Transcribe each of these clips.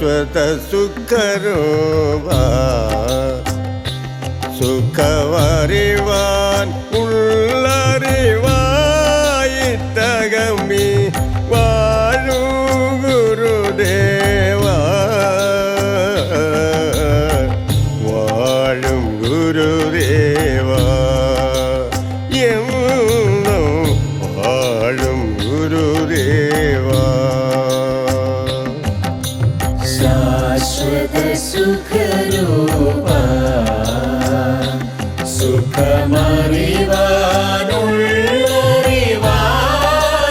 ശാശ്വത സുഖരൂപ സുഖമറിവാൻ ഉള്ളറിവായിട്ടകമി വാഴൂ ഗുരുദേവ വാഴും ഗുരുദേവ എന്നും വാഴും ഗുരുദേവ ശാശ്വത സുഖരൂപ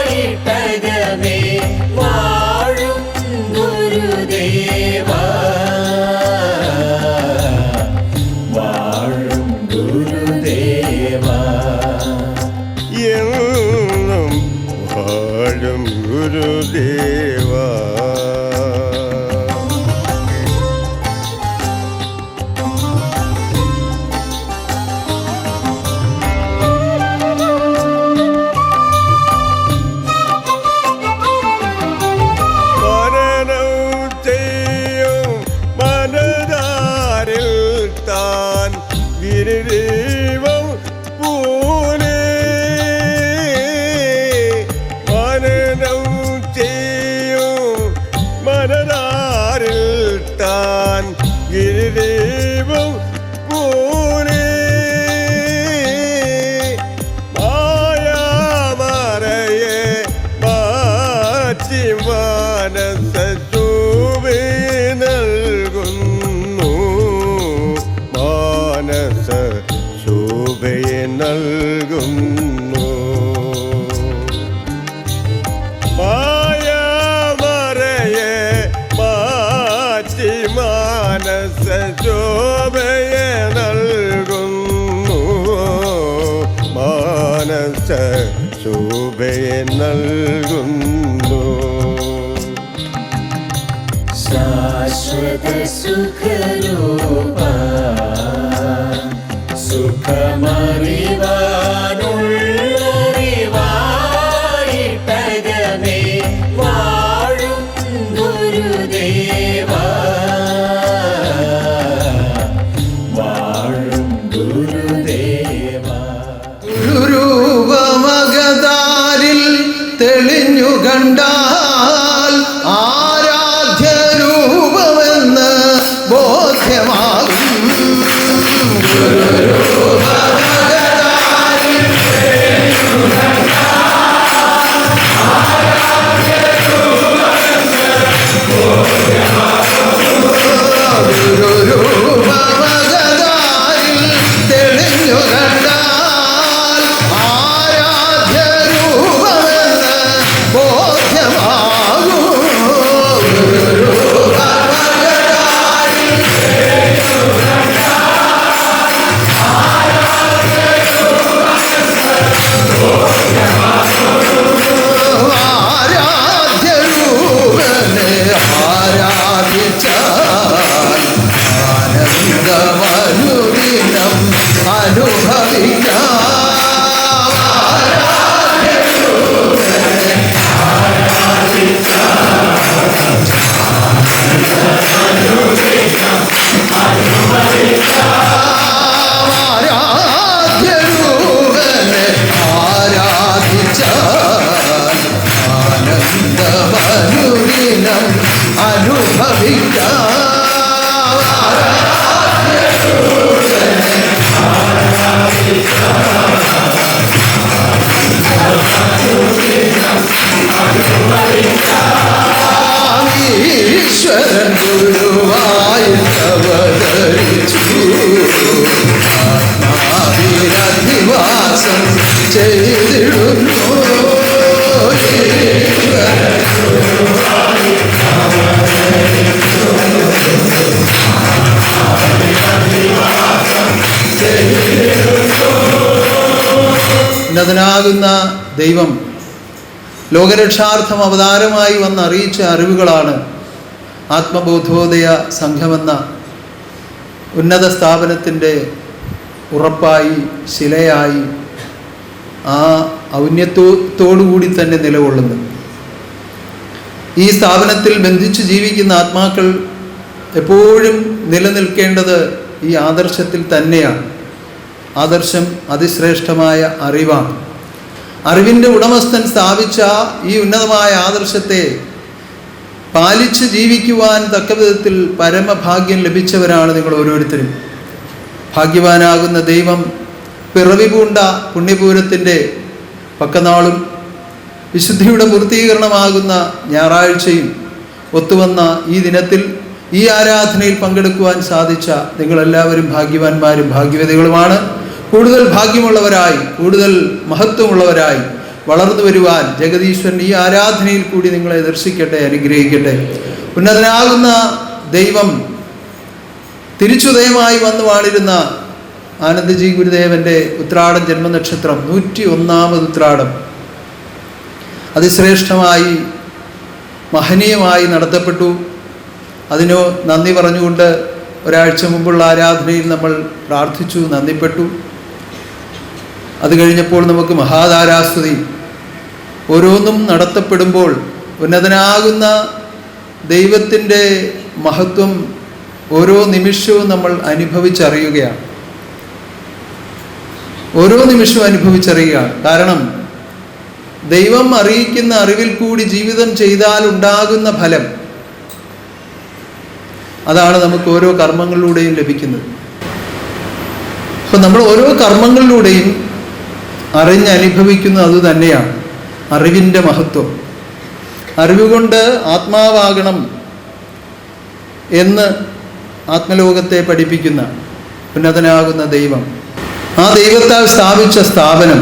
സുഖമറിവാനുള്ളറിവായിട്ടകമേ വാഴും ഗുരുദേവ വാഴും ഗുരുദേവ എന്നും വാഴും ഗുരുദേവ ഗിരിദീപം പോലെ മനനം ചെയ്യും മനതാരിൽ താൻ ഗിരിദീപം പോലെ മായാമറയെ മാറ്റി മാനസ ചൂവി നൽകുന്നു മാനസ ശോഭയെ നൽകുന്നു മായാമറയെ മാറ്റി മാനസ ശോഭയെ നൽകുന്നു മാനസ ശോഭയെ നൽകുന്നു ശാശ്വത സുഖരൂപ സുഖമറിവാനുള്ളറിവായിട്ടകമേ വാഴും ഗുരുദേവ വാഴും ഗുരുദേവ രൂപമകതാരിൽ തെളിഞ്ഞു കണ്ടാൽ ആരാധ്യരൂപമെന്ന് ബോധ്യമാകും ഈശ്വരൻ ഗുരുവായി അവതരിച്ചു ആത്മാവിരധിവാസം ചെയ്തിടുന്നു ഉന്നതനാകുന്ന ദൈവം ലോകരക്ഷാർത്ഥം അവതാരമായി വന്ന് അറിയിച്ച അറിവുകളാണ് ആത്മബോധോദയ സംഘമെന്ന ഉന്നത സ്ഥാപനത്തിൻ്റെ ഉറപ്പായി ശിലയായി ആ ഔന്നത്യത്തോടുകൂടി തന്നെ നിലകൊള്ളുന്നത്. ഈ സ്ഥാപനത്തിൽ ബന്ധിച്ച് ജീവിക്കുന്ന ആത്മാക്കൾ എപ്പോഴും നിലനിൽക്കേണ്ടത് ഈ ആദർശത്തിൽ തന്നെയാണ്. ആദർശം അതിശ്രേഷ്ഠമായ അറിവാണ്. അറിവിൻ്റെ ഉടമസ്ഥൻ സ്ഥാപിച്ച ഈ ഉന്നതമായ ആദർശത്തെ പാലിച്ച് ജീവിക്കുവാൻ തക്കവിധത്തിൽ പരമഭാഗ്യം ലഭിച്ചവരാണ് നിങ്ങൾ ഓരോരുത്തരും. ഭാഗ്യവാനാകുന്ന ദൈവം പിറവി പൂണ്ട പുണ്യപൂരത്തിൻ്റെ പക്കനാളും വിശുദ്ധിയുടെ പൂർത്തീകരണമാകുന്ന ഞായറാഴ്ചയും ഒത്തുവന്ന ഈ ദിനത്തിൽ ഈ ആരാധനയിൽ പങ്കെടുക്കുവാൻ സാധിച്ച നിങ്ങളെല്ലാവരും ഭാഗ്യവാന്മാരും ഭാഗ്യവതികളുമാണ്. കൂടുതൽ ഭാഗ്യമുള്ളവരായി, കൂടുതൽ മഹത്വമുള്ളവരായി വളർന്നു വരുവാൻ ജഗദീശ്വരൻ ഈ ആരാധനയിൽ കൂടി നിങ്ങളെ ദർശിക്കട്ടെ, അനുഗ്രഹിക്കട്ടെ. ഉന്നതനാകുന്ന ദൈവം തിരിച്ചുദയമായി വന്നു വാണിരുന്ന ആനന്ദജി ഗുരുദേവൻ്റെ ഉത്രാടം ജന്മനക്ഷത്രം 101 ഉത്രാടം അതിശ്രേഷ്ഠമായി മഹനീയമായി നടത്തപ്പെട്ടു. അതിനു നന്ദി പറഞ്ഞുകൊണ്ട് ഒരാഴ്ച മുമ്പുള്ള ആരാധനയിൽ നമ്മൾ പ്രാർത്ഥിച്ചു, നന്ദിപ്പെട്ടു. അത് കഴിഞ്ഞപ്പോൾ നമുക്ക് മഹാധാരാസ്തുതി ഓരോന്നും നടത്തപ്പെടുമ്പോൾ ഉന്നതനാകുന്ന ദൈവത്തിൻ്റെ മഹത്വം ഓരോ നിമിഷവും നമ്മൾ അനുഭവിച്ചറിയുകയാണ്. ഓരോ നിമിഷവും അനുഭവിച്ചറിയുകയാണ്. കാരണം ദൈവം അറിയിക്കുന്ന അറിവിൽ കൂടി ജീവിതം ചെയ്താൽ ഉണ്ടാകുന്ന ഫലം, അതാണ് നമുക്ക് ഓരോ കർമ്മങ്ങളിലൂടെയും ലഭിക്കുന്നത്. അപ്പം നമ്മൾ ഓരോ കർമ്മങ്ങളിലൂടെയും അറിഞ്ഞനുഭവിക്കുന്നത് അതുതന്നെയാണ് അറിവിൻ്റെ മഹത്വം. അറിവുകൊണ്ട് ആത്മാവാകണം എന്ന് ആത്മലോകത്തെ പഠിപ്പിക്കുന്ന ഉന്നതനാകുന്ന ദൈവം, ആ ദൈവത്താൽ സ്ഥാപിച്ച സ്ഥാപനം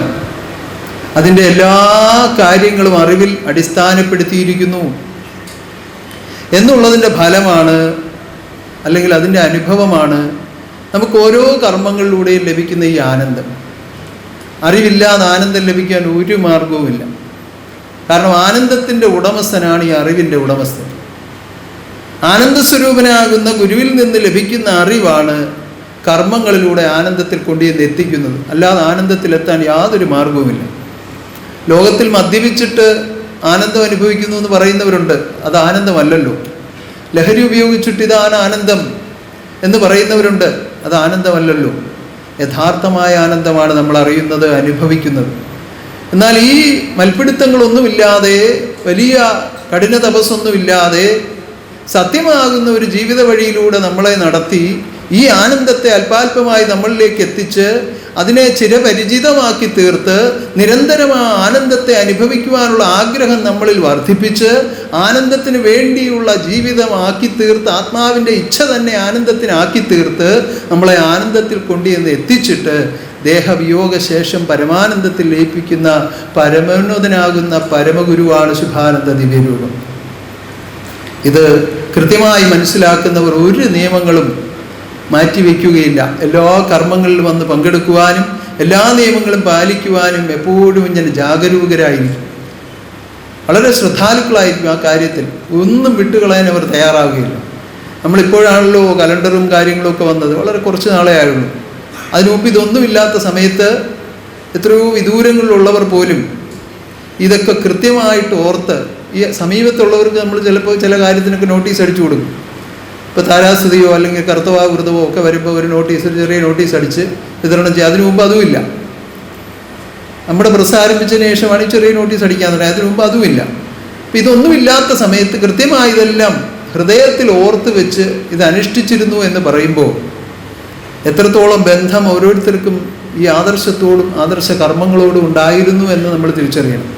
അതിൻ്റെ എല്ലാ കാര്യങ്ങളും അറിവിൽ അടിസ്ഥാനപ്പെടുത്തിയിരിക്കുന്നു എന്നുള്ളതിൻ്റെ ഫലമാണ്, അല്ലെങ്കിൽ അതിൻ്റെ അനുഭവമാണ് നമുക്ക് ഓരോ കർമ്മങ്ങളിലൂടെയും ലഭിക്കുന്ന ഈ ആനന്ദം. അറിവില്ലാതെ ആനന്ദം ലഭിക്കാൻ ഒരു മാർഗവുമില്ല. കാരണം ആനന്ദത്തിൻ്റെ ഉടമസ്ഥനാണ് ഈ അറിവിൻ്റെ ഉടമസ്ഥൻ. ആനന്ദസ്വരൂപനാകുന്ന ഗുരുവിൽ നിന്ന് ലഭിക്കുന്ന അറിവാണ് കർമ്മങ്ങളിലൂടെ ആനന്ദത്തിൽ കൊണ്ടുചെന്ന് എത്തിക്കുന്നത്. അല്ലാതെ ആനന്ദത്തിലെത്താൻ യാതൊരു മാർഗവുമില്ല. ലോകത്തിൽ മദ്യപിച്ചിട്ട് ആനന്ദം അനുഭവിക്കുന്നു എന്ന് പറയുന്നവരുണ്ട്. അത് ആനന്ദമല്ലല്ലോ. ലഹരി ഉപയോഗിച്ചിട്ട് ഇതാണ് ആനന്ദം എന്ന് പറയുന്നവരുണ്ട്. അത് ആനന്ദമല്ലല്ലോ. യഥാർത്ഥമായ ആനന്ദമാണ് നമ്മൾ അറിയുന്നത്, അനുഭവിക്കുന്നത്. എന്നാൽ ഈ മൽപ്പിടുത്തങ്ങളൊന്നുമില്ലാതെ, വലിയ കഠിന തപസ്സൊന്നുമില്ലാതെ സത്യമാകുന്ന ഒരു ജീവിത വഴിയിലൂടെ നമ്മളെ നടത്തി ഈ ആനന്ദത്തെ അല്പാൽപമായി നമ്മളിലേക്ക് എത്തിച്ച് അതിനെ ചിരപരിചിതമാക്കി തീർത്ത് നിരന്തരം ആ ആനന്ദത്തെ അനുഭവിക്കുവാനുള്ള ആഗ്രഹം നമ്മളിൽ വർദ്ധിപ്പിച്ച് ആനന്ദത്തിന് വേണ്ടിയുള്ള ജീവിതമാക്കി തീർത്ത്, ആത്മാവിൻ്റെ ഇച്ഛ തന്നെ ആനന്ദത്തിനാക്കി തീർത്ത് നമ്മളെ ആനന്ദത്തിൽ കൊണ്ടുവന്ന് എത്തിച്ചിട്ട് ദേഹവിയോഗ ശേഷം പരമാനന്ദത്തിൽ ലയിപ്പിക്കുന്ന പരമോന്നതനാകുന്ന പരമഗുരുവാണ് ശുഭാനന്ദ ദിവ്യരൂപം. ഇത് കൃത്യമായി മനസ്സിലാക്കുന്നവർ ഒരു നിയമങ്ങളും മാറ്റിവെക്കുകയില്ല. എല്ലാ കർമ്മങ്ങളിലും വന്ന് പങ്കെടുക്കുവാനും എല്ലാ നിയമങ്ങളും പാലിക്കുവാനും എപ്പോഴും ഇങ്ങനെ ജാഗരൂകരായിരിക്കും, വളരെ ശ്രദ്ധാലുക്കളായിരിക്കും. ആ കാര്യത്തിൽ ഒന്നും വിട്ടുകളയാൻ അവർ തയ്യാറാവുകയില്ല. നമ്മളിപ്പോഴാണല്ലോ കലണ്ടറും കാര്യങ്ങളും ഒക്കെ വന്നത്, വളരെ കുറച്ച് നാളേ ആയുള്ളൂ. അതിനു മുമ്പ് ഇതൊന്നുമില്ലാത്ത സമയത്ത് എത്രയോ വിദൂരങ്ങളിലുള്ളവർ പോലും ഇതൊക്കെ കൃത്യമായിട്ട് ഓർത്ത്, ഈ സമീപത്തുള്ളവർക്ക് നമ്മൾ ചിലപ്പോൾ ചില കാര്യത്തിനൊക്കെ നോട്ടീസ് അടിച്ചു കൊടുക്കും. ഇപ്പോൾ താരാസ്തുതിയോ അല്ലെങ്കിൽ കർത്തവാവൃതമോ ഒക്കെ വരുമ്പോൾ ഒരു നോട്ടീസ്, ചെറിയ നോട്ടീസ് അടിച്ച് വിതരണം ചെയ്യുക. അതിനു മുമ്പ് അതുമില്ല. നമ്മുടെ പ്രസ് ആരംഭിച്ചതിന് ശേഷമാണ് ഈ ചെറിയ നോട്ടീസ് അടിക്കാൻ തുടങ്ങി. അതിനു മുമ്പ് അതുമില്ല. അപ്പം ഇതൊന്നുമില്ലാത്ത സമയത്ത് കൃത്യമായി ഇതെല്ലാം ഹൃദയത്തിൽ ഓർത്ത് വെച്ച് ഇത് അനുഷ്ഠിച്ചിരുന്നു എന്ന് പറയുമ്പോൾ എത്രത്തോളം ബന്ധം ഓരോരുത്തർക്കും ഈ ആദർശത്തോടും ആദർശ കർമ്മങ്ങളോടും ഉണ്ടായിരുന്നു എന്ന് നമ്മൾ തിരിച്ചറിയണം.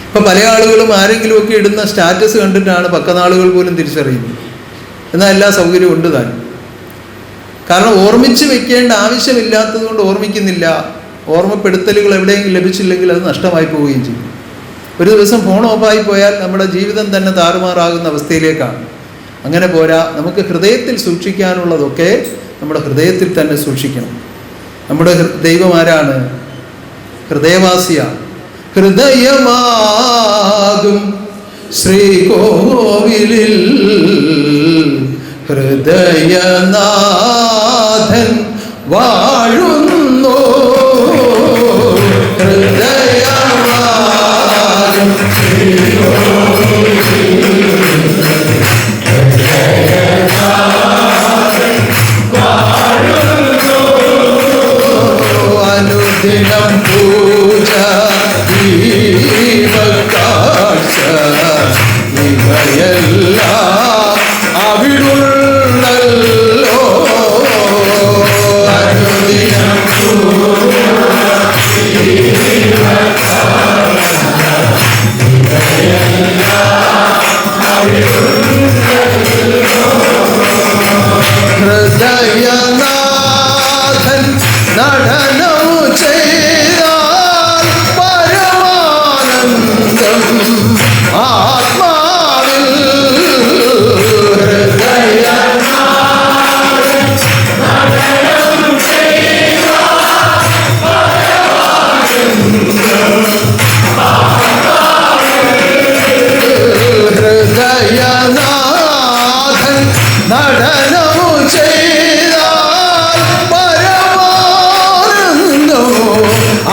ഇപ്പം പല ആളുകളും ആരെങ്കിലുമൊക്കെ ഇടുന്ന സ്റ്റാറ്റസ് കണ്ടിട്ടാണ് പക്കനാളുകൾ പോലും തിരിച്ചറിയുന്നത്. എന്നാൽ എല്ലാ സൗകര്യവും ഉണ്ട് താൻ. കാരണം ഓർമ്മിച്ച് വെക്കേണ്ട ആവശ്യമില്ലാത്തത് കൊണ്ട് ഓർമ്മിക്കുന്നില്ല. ഓർമ്മപ്പെടുത്തലുകൾ എവിടെയെങ്കിലും ലഭിച്ചില്ലെങ്കിൽ അത് നഷ്ടമായി പോവുകയും ചെയ്യും. ഒരു ദിവസം ഫോൺ ഓഫായി പോയാൽ നമ്മുടെ ജീവിതം തന്നെ താറുമാറാകുന്ന അവസ്ഥയിലേക്കാണ്. അങ്ങനെ പോരാ, നമുക്ക് ഹൃദയത്തിൽ സൂക്ഷിക്കാനുള്ളതൊക്കെ നമ്മുടെ ഹൃദയത്തിൽ തന്നെ സൂക്ഷിക്കണം. നമ്മുടെ ദൈവം ആരാണ്? ഹൃദയവാസിയാണ്. ഹൃദയമാകും ശ്രീകോവിലിൽ ഹൃദയനാഥൻ വാഴുന്നു. ഹൃദയമാകും ശ്രീകോവിലിൽ എല്ലാം അവിടുള്ളല്ലോ. അനുദിനം ഹൃദയനാഥൻ നടനം ചെയ്താൽ പരമാനന്ദം ആത്മാവിൽ. ഹൃദയനാഥൻ നടനം ചെയ്താൽ പരമാനന്ദം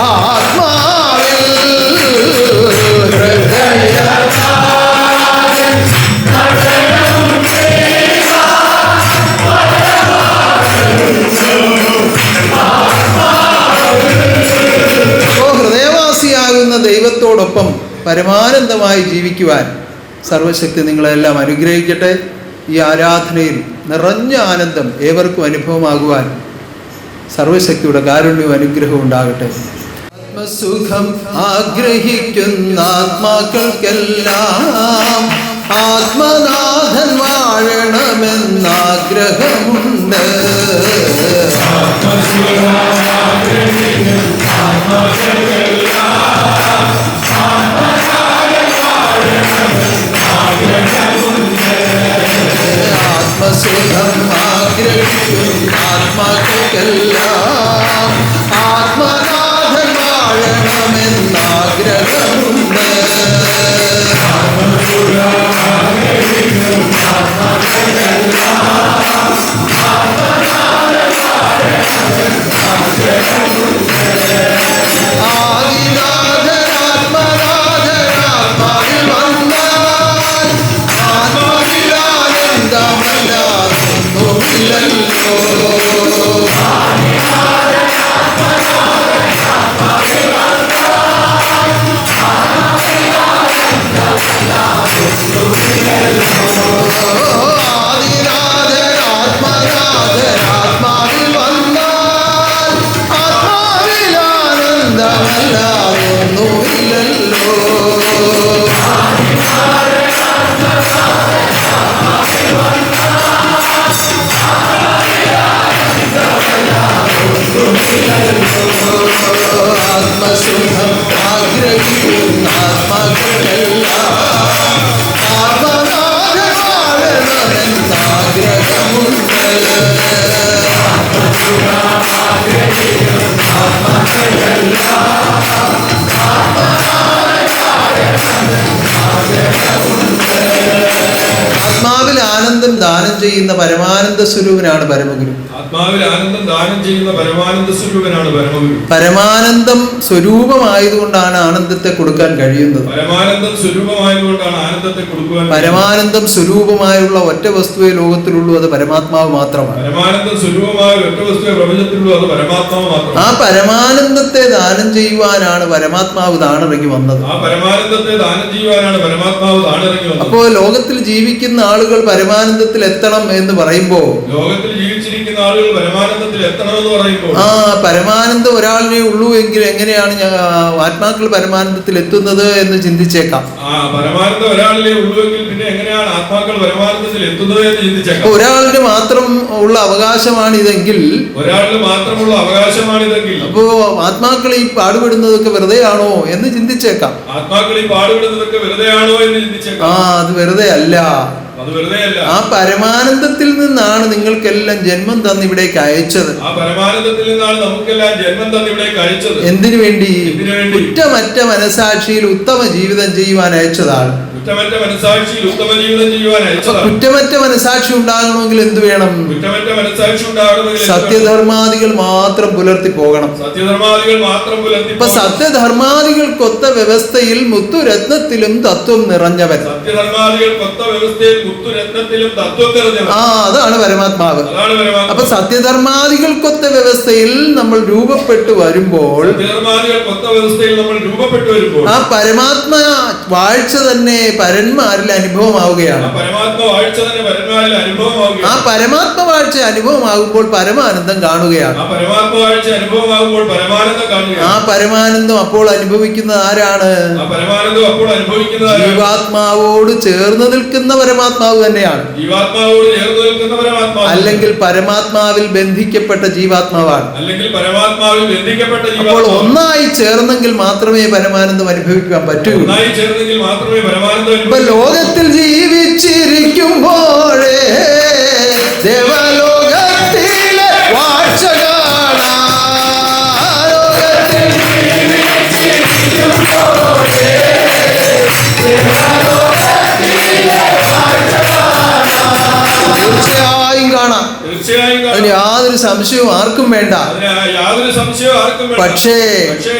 ആത്മാവിൽ. ഹൃദയവാസിയാകുന്ന ദൈവത്തോടൊപ്പം പരമാനന്ദമായി ജീവിക്കുവാൻ സർവശക്തി നിങ്ങളെല്ലാം അനുഗ്രഹിക്കട്ടെ. ഈ ആരാധനയിൽ നിറഞ്ഞ ആനന്ദം ഏവർക്കും അനുഭവമാകുവാൻ സർവശക്തിയുടെ കാരുണ്യവും അനുഗ്രഹവും ഉണ്ടാകട്ടെ. ആത്മസുഖം ആഗ്രഹിക്കുന്ന ആത്മാക്കൾക്കെല്ലാം ആത്മനാഥൻ വാഴണമെന്നാഗ്രഹമുണ്ട്. ആത്മസുഖം ആഗ്രഹിക്കുന്ന ആത്മാക്കൾക്കെല്ലാം ആത്മനാഥൻ വാഴണമെന്നാഗ്രഹമുണ്ട്. ആദിനാഥനാത്മനാഥനാത്മാവിൽ വന്നാൽ ആത്മാവിലാനന്ദമല്ലാതൊന്നുമില്ലല്ലോ. ആദിനാഥനാത്മനാഥനാത്മാവിൽ വന്നാൽ ആത്മാവിലാനന്ദമല്ലാതൊന്നുമില്ലല്ലോ. ആത്മസുഖം ആഗ്രഹിക്കുന്ന ആത്മാക്കൾക്കെല്ലാം ആത്മനാഥൻ വാഴണമെന്നാഗ്രഹമുണ്ട്. ആത്മാവിൽ ആനന്ദം ദാനം ചെയ്യുന്ന പരമാനന്ദ സ്വരൂപനാണ് പരമഗുരു. ആത്മാവിൽ ആനന്ദം ദാനം ചെയ്യുന്ന പരമാനന്ദ സ്വരൂപനാണ് പരമഗുരു. പരമാനന്ദം സ്വരൂപമായതുകൊണ്ടാണ് ആനന്ദത്തെ കൊടുക്കാൻ കഴിയുന്നത്. പരമാനന്ദം സ്വരൂപമായതുകൊണ്ടാണ് ആനന്ദത്തെ കൊടുക്കുവാൻ. പരമാനന്ദം സ്വരൂപമായുള്ള ഒറ്റ വസ്തുവേ ലോകത്തിലുള്ളൂ, അത് പരമാത്മാവ് മാത്രമാണ്. പരമാനന്ദം സ്വരൂപമായ ഒറ്റ വസ്തുവേ പ്രപഞ്ചത്തിലുള്ളൂ, അത് പരമാത്മാവ് മാത്രം. ആ പരമാനന്ദത്തെ ദാനം ചെയ്യുവാനാണ് പരമാത്മാവ് താണിറങ്ങി വന്നത്. ആ പരമാനന്ദത്തെ ദാനം ചെയ്യുവാനാണ് പരമാത്മാവ് താണിറങ്ങി വന്നത്. അപ്പോൾ ലോകത്തിൽ ജീവിക്കുന്ന ആളുകൾ പരമാനന്ദത്തിൽ എത്തണം എന്ന് പറയുമ്പോൾ, ലോകത്തിൽ ജീവിച്ചിരിക്കുന്ന ആളുകൾ പരമാനന്ദത്തിൽ എത്തണമെന്ന് പറയുമ്പോൾ, ആ പരമാനന്ദം ഒരാളിനെ ഉള്ളൂ എങ്കിൽ എങ്ങനെയാണ് ആത്മാക്കൾ പരമാനന്ദത്തിൽ എത്തുന്നത് എന്ന് ചിന്തിച്ചേക്കാം. ആ പരമാനന്ദം ഒരാളിലെ ഉള്ളുവെങ്കിൽ പിന്നെ എങ്ങനെയാണ് ആത്മാക്കൾ പരമാനന്ദത്തിൽ എത്തുന്നത് എന്ന് ചിന്തിച്ചേക്കാം. ഒരാളിന് മാത്രം ഉള്ള അവകാശമാണ് ഇതെങ്കിൽ, ഒരാളിന് മാത്രമുള്ള അവകാശമാണിതെങ്കിൽ, അപ്പോ ആത്മാക്കൾ ഈ പാടുപെടുന്നതൊക്കെ വെറുതെ ആണോ എന്ന് ചിന്തിച്ചേക്കാം. ആത്മാക്കൾ ഈ പാടുപെടുന്നതൊക്കെ വെറുതെ ആണോ എന്ന് ചിന്തിച്ചേക്കാം. അത് വെറുതെ അല്ല. അത് വെറുതെയല്ല. ആ പരമാനന്ദത്തിൽ നിന്നാണ് നിങ്ങൾക്കെല്ലാം ജന്മം തന്ന് ഇവിടേക്ക് അയച്ചത്. ആ പരമാനന്ദത്തിൽ നിന്നാണ് നമുക്കെല്ലാം ജന്മം തന്ന് ഇവിടേക്ക് അയച്ചത്. എന്തിനു വേണ്ടി? കുറ്റമറ്റ മനസാക്ഷിയിൽ ഉത്തമ ജീവിതം ചെയ്യുവാൻ അയച്ചതാണ്. കുറ്റമറ്റ മനസാക്ഷിയിൽ ഉത്തമ ജീവിതം ചെയ്യുവാൻ അയച്ചതാണ്. കുറ്റമറ്റ മനസാക്ഷി ഉണ്ടാകണമെങ്കിൽ എന്ത് വേണം? കുറ്റമറ്റ മനസാക്ഷി ഉണ്ടാകണമെങ്കിൽ സത്യധർമാദികൾ മാത്രം പുലർത്തി പോകണം. സത്യധർമാദികൾ മാത്രം പുലർത്തി. ഇപ്പൊ സത്യധർമാദികൾക്കൊത്ത വ്യവസ്ഥയിൽ മുത്തുരത്നത്തിലും തത്വം നിറഞ്ഞവൻ. സത്യധർമാദികൾക്കൊത്ത വ്യവസ്ഥയിൽ മുത്തുരത്നത്തിലും തത്വം നിറഞ്ഞവൻ. അതാണ് പരമാത്മാവ്. അതാണ് പരമാത്മാവ്. അപ്പൊ സത്യധർമാദികൾക്കൊത്ത വ്യവസ്ഥയിൽ നമ്മൾ രൂപപ്പെട്ടു വരുമ്പോൾ, സത്യധർമാദികൾക്കൊത്ത വ്യവസ്ഥയിൽ നമ്മൾ രൂപപ്പെട്ടു വരുമ്പോൾ, ആ പരമാത്മ വാഴ്ച തന്നെ പരന്മാരിൽ അനുഭവമാവുകയാണ്. ആ പരമാത്മ വാഴ്ച തന്നെ പരന്മാരിൽ അനുഭവമാവുകയാണ്. ആ പരമാത്മ വാഴ്ച അനുഭവമാകുമ്പോൾ പരമാനന്ദം കാണുകയാണ്. ആ പരമാത്മ വാഴ്ച അനുഭവമാകുമ്പോൾ പരമാനന്ദം കാണുകയാണ്. ആ പരമാനന്ദം അപ്പോൾ അനുഭവിക്കുന്നത് ആരാണ്? ആ പരമാനന്ദം അപ്പോൾ അനുഭവിക്കുന്നത് ആരാണ്? ജീവാത്മാവോട് ചേർന്ന് നിൽക്കുന്ന പരമാത്മാവ് തന്നെയാണ്. ജീവാത്മാവോട് ചേർന്ന് നിൽക്കുന്ന പരമാത്മാവ്, അല്ലെങ്കിൽ പരമാത്മാവിൽ ബന്ധിക്കപ്പെട്ട ജീവാത്മാവാണ്. അല്ലെങ്കിൽ പരമാത്മാവിൽ ബന്ധിക്കപ്പെട്ട അപ്പോൾ ജീവാത്മാവ്. ഒന്നായി ചേർന്നെങ്കിൽ മാത്രമേ പരമാനന്ദം അനുഭവിക്കാൻ പറ്റൂ. ഒന്നായി ചേർന്നെങ്കിൽ മാത്രമേ പരമാനന്ദം ഇപ്പൊ അനുഭവിക്കൂ. ലോകത്തിൽ ജീവിച്ചിരിക്കുമ്പോഴേ ദേവലോകത്തിലെ വാഴ്ച കാണാം. ലോകത്തിൽ തീർച്ചയായും കാണാം. തീർച്ചയായും കാണാം. അതിന് യാതൊരു സംശയവും ആർക്കും വേണ്ട. അതിന് യാതൊരു സംശയവും ആർക്കും വേണ്ട. പക്ഷേ പക്ഷേ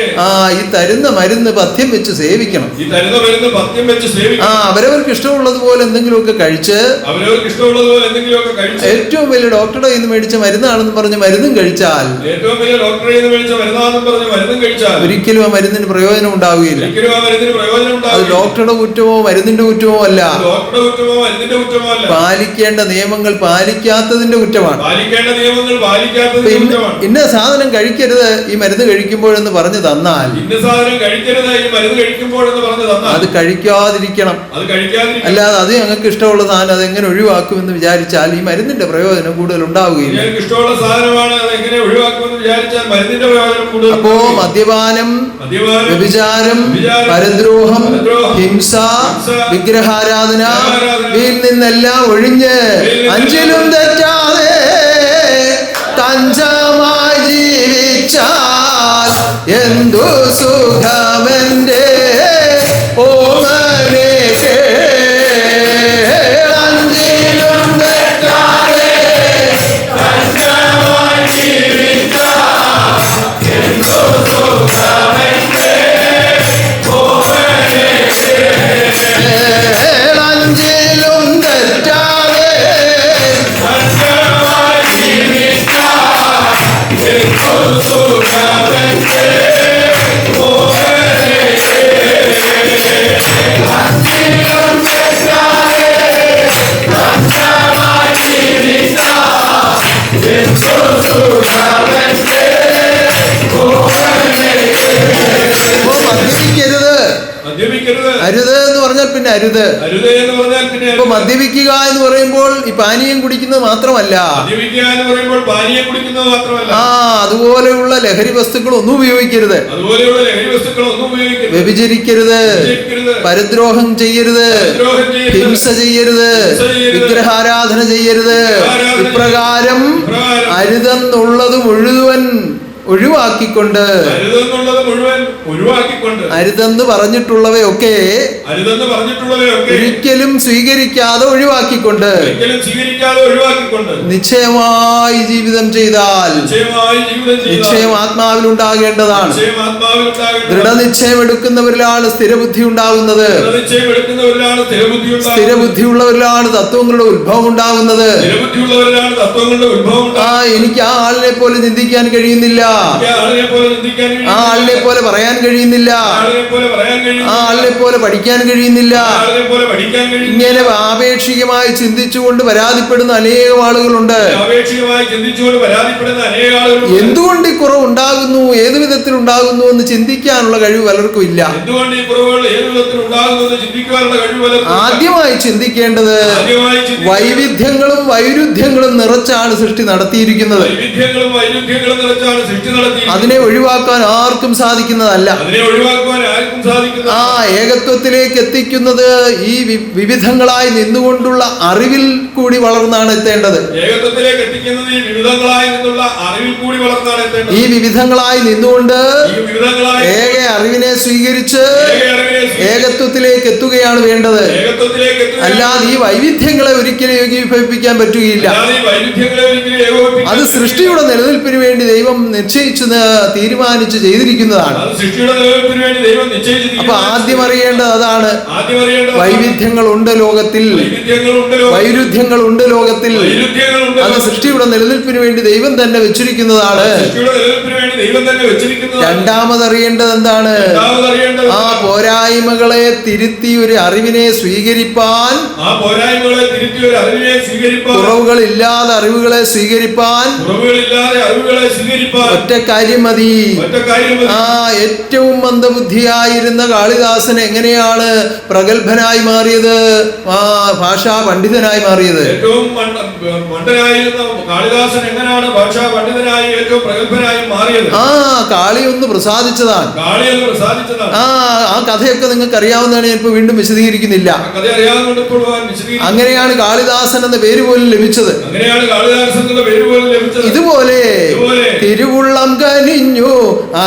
ഈ തരുന്ന മരുന്ന് പഥ്യം വെച്ച് സേവിക്കണം. ഈ തരുന്ന മരുന്ന് പഥ്യം വെച്ച് സേവിക്കണം. അവരവർക്ക് ഇഷ്ടമുള്ളതുപോലെ എന്തെങ്കിലുമൊക്കെ കഴിച്ച്, അവരവർക്ക് ഇഷ്ടമുള്ളതുപോലെ എന്തെങ്കിലുമൊക്കെ കഴിച്ച്, ഏറ്റവും വലിയ ഡോക്ടറുടെ കയ്യിൽ നിന്ന് മേടിച്ച മരുന്നാണെന്ന് പറഞ്ഞ് മരുന്നും കഴിച്ചാൽ, ഏറ്റവും വലിയ ഡോക്ടറെ നിന്ന് മേടിച്ച മരുന്നാണെന്ന് പറഞ്ഞ് മരുന്നും കഴിച്ചാൽ ഒരിക്കലും ആ മരുന്നിന് പ്രയോജനം ഉണ്ടാവുകയില്ല. ഒരിക്കലും ആ മരുന്നിന് പ്രയോജനം അത് ഉണ്ടാവില്ല. ഡോക്ടറുടെ കുറ്റമോ മരുന്നിന്റെ കുറ്റമോ അല്ല, ഡോക്ടറുടെ കുറ്റമോ മരുന്നിന്റെ കുറ്റമോ അല്ല, പാലിക്കേണ്ട നിയമങ്ങൾ പാലിക്കാത്തതിന്റെ കുറ്റമാണ്. പാലിക്കേണ്ട നിയമങ്ങൾ പാലിക്കാത്തതിന്റെ കുറ്റമാണ്. ഇന്ന സാധനം കഴിക്കരുത് ഈ മരുന്ന് കഴിക്കുമ്പോഴെന്ന് പറഞ്ഞു തന്നാൽ, ഇന്ന സാധനം കഴിക്കരുത് ഈ മരുന്ന് കഴിക്കുമ്പോഴെന്ന് പറഞ്ഞു തന്നാൽ അത് കഴിക്കാതിരിക്കണം. അത് കഴിക്കാതിരിക്കണം. അല്ലാതെ അത് ഞങ്ങൾക്ക് ഇഷ്ടമുള്ള സാധനം അതെങ്ങനെ ഒഴിവാക്കുമെന്ന് വിചാരിച്ചാൽ ഈ മരുന്നിന്റെ പ്രയോജനം കൂടുതൽ ഉണ്ടാവുകയില്ല. നിങ്ങൾക്ക് ഇഷ്ടമുള്ള സാധനമാണ്, അത് എങ്ങനെ ഒഴിവാക്കുമെന്ന് വിചാരിച്ചാൽ മരുന്നിന്റെ പ്രയോജനം കൂടുതൽ. അപ്പോ മദ്യപാനം, മദ്യപാനം, വ്യഭിചാരം, വ്യഭിചാരം, പരദ്രോഹം, പരദ്രോഹം, ഹിംസ, ഹിംസ, വിഗ്രഹാരാധന, വിഗ്രഹാരാധന, ഇതിൽ നിന്നെല്ലാം ഒഴിഞ്ഞ് അഞ്ചിലും തെറ്റാതെ തഞ്ചമായി ജീവിച്ചാൽ എന്തു സുഖമെന്റെ ഓമനെ അഞ്ചിലും തെറ്റാതെ തഞ്ചമായി ജീവിച്ചാൽ എന്തു സുഖമെന്റെ ഓമനെ അഞ്ചിലും തെറ്റാതെ തഞ്ചമായി ജീവിച്ചാൽ എന്തു സുഖമെന്റെ മദ്യപിക്കരുത്. അരുത് എന്ന് പറഞ്ഞാൽ പിന്നെ അരുത്. അരുത് എന്ന് പറഞ്ഞാൽ പിന്നെ ഇപ്പൊ മദ്യപിക്കുക എന്ന് പറയുമ്പോൾ ഈ പാനീയം കുടിക്കുന്നത് മാത്രമല്ല, മദ്യപിക്കുക എന്ന് പറയുമ്പോൾ പാനീയം കുടിക്കുന്നത് മാത്രമല്ല, അതുപോലെയുള്ള ലഹരി വസ്തുക്കൾ ഒന്നും ഉപയോഗിക്കരുത്. അതുപോലെയുള്ള ലഹരി വസ്തുക്കൾ ഒന്നും ഉപയോഗിക്കരുത്. വ്യഭിചരിക്കരുത്, പരദ്രോഹം ചെയ്യരുത്, ഹിംസ ചെയ്യരുത്, വിഗ്രഹാരാധന ചെയ്യരുത്. ഇപ്രകാരം അരുതെന്നുള്ളത് മുഴുവൻ ഒഴിവാക്കിക്കൊണ്ട്, അരുതെന്ന് പറഞ്ഞിട്ടുള്ളവയൊക്കെ ഒരിക്കലും സ്വീകരിക്കാതെ ഒഴിവാക്കിക്കൊണ്ട് നിശ്ചയമായി ജീവിതം ചെയ്താൽ നിശ്ചയം ആത്മാവിൽ ഉണ്ടാകേണ്ടതാണ്. ദൃഢനിശ്ചയം എടുക്കുന്നവരിലാണ് സ്ഥിരബുദ്ധി ഉണ്ടാകുന്നത്. സ്ഥിരബുദ്ധിയുള്ളവരിലാണ് തത്വങ്ങളുടെ ഉത്ഭവം ഉണ്ടാകുന്നത്. എനിക്ക് ആ ആളിനെ പോലെ ചിന്തിക്കാൻ കഴിയുന്നില്ല, ആ ആളിനെ പോലെ പറയാൻ കഴിയുന്നില്ല, ആ ആളിനെ പോലെ പഠിക്കാൻ കഴിയുന്നില്ല. ഇങ്ങനെ ആപേക്ഷികമായി ചിന്തിച്ചുകൊണ്ട് പരാതിപ്പെടുന്ന അനേകം ആളുകളുണ്ട്. എന്തുകൊണ്ട് ഈ കുറവ് ഉണ്ടാകുന്നു, ഏത് വിധത്തിൽ ഉണ്ടാകുന്നു എന്ന് ചിന്തിക്കാനുള്ള കഴിവ് പലർക്കും ഇല്ല. ആദ്യമായി ചിന്തിക്കേണ്ടത് വൈവിധ്യങ്ങളും വൈരുദ്ധ്യങ്ങളും നിറച്ചാണ് സൃഷ്ടി നടത്തിയിരിക്കുന്നത്. അതിനെ ഒഴിവാക്കാൻ ആർക്കും സാധിക്കുന്നതല്ല. ഏകത്വത്തിലേക്ക് എത്തിക്കുന്നത് ഈ വിവിധങ്ങളായി നിന്നുകൊണ്ടുള്ള അറിവിൽ കൂടി വളർന്നാണ് എത്തേണ്ടത്. ഈ വിവിധങ്ങളായി നിന്നുകൊണ്ട് ഏക അറിവിനെ സ്വീകരിച്ച് ഏകത്വത്തിലേക്ക് എത്തുകയാണ് വേണ്ടത്. അല്ലാതെ ഈ വൈവിധ്യങ്ങളെ ഒരിക്കലും ഏകീഭവിപ്പിക്കാൻ പറ്റുകയില്ല. അത് സൃഷ്ടിയുടെ നിലനിൽപ്പിന് വേണ്ടി ദൈവം നിശ്ചയിച്ചു തീരുമാനിച്ച് ചെയ്തിരിക്കുന്നതാണ്. അത് സൃഷ്ടിയുടെ നിലനിൽപ്പിന് വേണ്ടി ദൈവം നിശ്ചയിച്ചു. അപ്പൊ ആദ്യം അറിയേണ്ടത് അതാണ്. വൈവിധ്യങ്ങളുണ്ട് ലോകത്തിൽ, വൈരുദ്ധ്യങ്ങളുണ്ട് ലോകത്തിൽ. അത് സൃഷ്ടിയുടെ നിലനിൽപ്പിന് വേണ്ടി ദൈവം തന്നെ വെച്ചിരിക്കുന്നതാണ്. രണ്ടാമത് അറിയേണ്ടത് എന്താണ്? ആ പോരായ്മകളെ തിരുത്തി ഒരു അറിവിനെ സ്വീകരിപ്പാൻ, കുറവുകളില്ലാതെ അറിവുകളെ സ്വീകരിപ്പാൻ ഒറ്റ കാര്യം മതി. ആ ഏറ്റവും മന്ദബുദ്ധിയായിരുന്ന കാളിദാസൻ എങ്ങനെയാണ് പ്രഗത്ഭനായി മാറിയത്, ആ ഭാഷാ പണ്ഡിതനായി മാറിയത്? ഏറ്റവും മണ്ടനായിരുന്ന കാളിദാസൻ എങ്ങനെയാണ് ഭാഷാ പണ്ഡിതനായി ഏറ്റവും പ്രഗത്ഭനായി മാറിയത്? ആ കാളി ഒന്ന് പ്രസാദിച്ചതാണ്. ആ കഥയൊക്കെ നിങ്ങൾക്ക് അറിയാവുന്നതാണ്, ഞാൻ ഇപ്പൊ വീണ്ടും വിശദീകരിക്കുന്നില്ല. അങ്ങനെയാണ് കാളിദാസൻ എന്ന പേര് പോലും ലഭിച്ചത്. ഇതുപോലെ തിരുവുള്ളം കനിഞ്ഞു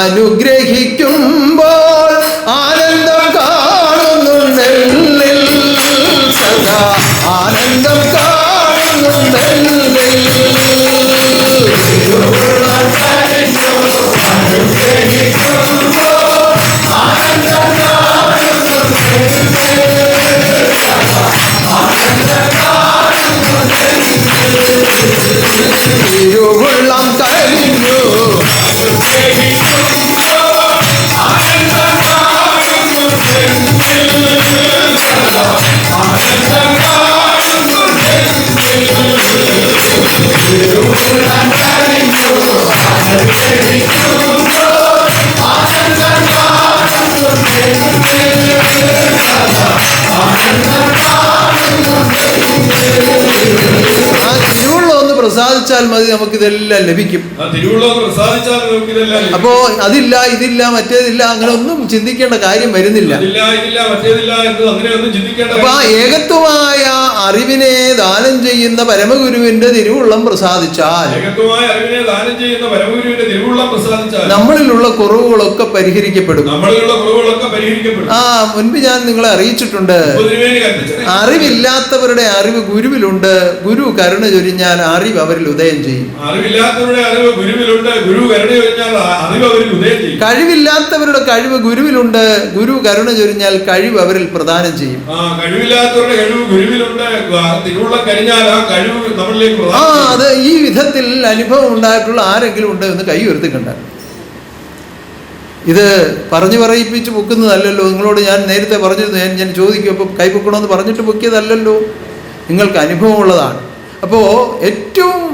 അനുഗ്രഹിക്കുമ്പോൾ ആനന്ദം കാണുന്നുണ്ടെന്നിൽ, സദാ ആനന്ദം കാണുന്നുണ്ടെന്നിൽ. തിരുവുള്ളം കഴിഞ്ഞു പ്രസാദിച്ചാൽ മതി, നമുക്കിതെല്ലാം ലഭിക്കും. അപ്പോ അതില്ല ഇതില്ല മറ്റേതില്ല അങ്ങനെ ഒന്നും ചിന്തിക്കേണ്ട കാര്യം വരുന്നില്ല. അപ്പൊ ആ ഏകത്വമായ അറിവിനെ ദാനം ചെയ്യുന്ന പരമഗുരുവിന്റെ തിരുവുള്ളം പ്രസാദിച്ചാൽ നമ്മളിലുള്ള കുറവുകളൊക്കെ പരിഹരിക്കപ്പെടും. ആ മുൻപ് ഞാൻ നിങ്ങളെ അറിയിച്ചിട്ടുണ്ട്, അറിവില്ലാത്തവരുടെ അറിവ് ഗുരുവിലുണ്ട്, ഗുരു കരുണ ചൊരിഞ്ഞാൽ അറിവ് അവരിൽ ഉദയം ചെയ്യും. കഴിവില്ലാത്തവരുടെ കഴിവ് ഗുരുവിലുണ്ട്, ഗുരു കരുണ ചൊരിഞ്ഞാൽ കഴിവ് അവരിൽ പ്രദാനം ചെയ്യും. ആ അത് ഈ വിധത്തിൽ അനുഭവം ഉണ്ടായിട്ടുള്ള ആരെങ്കിലും ഉണ്ട് എന്ന് കൈ ഉയർത്തിക്കണ്ട. ഇത് പറഞ്ഞു പറയിപ്പിച്ച് പൊക്കുന്നതല്ലല്ലോ. നിങ്ങളോട് ഞാൻ നേരത്തെ പറഞ്ഞിരുന്നു, ഞാൻ ചോദിക്കും അപ്പോൾ കൈ പൊക്കണമെന്ന് പറഞ്ഞിട്ട് പൊക്കിയതല്ലല്ലോ, നിങ്ങൾക്ക് അനുഭവമുള്ളതാണ്. അപ്പോൾ ഏറ്റവും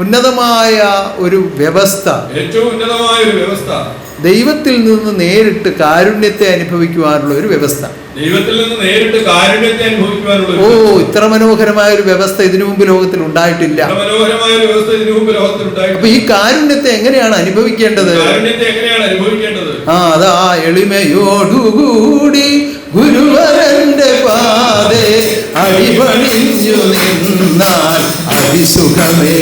ഉന്നതമായ ഒരു വ്യവസ്ഥ, ദൈവത്തിൽ നിന്ന് നേരിട്ട് കാരുണ്യത്തെ അനുഭവിക്കുവാനുള്ള ഒരു വ്യവസ്ഥ. ഓ ഇത്ര മനോഹരമായ ഒരു വ്യവസ്ഥ ഇതിനു മുമ്പ് ലോകത്തിൽ ഉണ്ടായിട്ടില്ല. അപ്പൊ ഈ കാരുണ്യത്തെ എങ്ങനെയാണ് അനുഭവിക്കേണ്ടത്? ആ അതാ എളിമയോടുകൂടി ഗുരുവരന്റെ പാതേ അടിപണിഞ്ഞു നിന്നാൽ അതിസുഖമേ.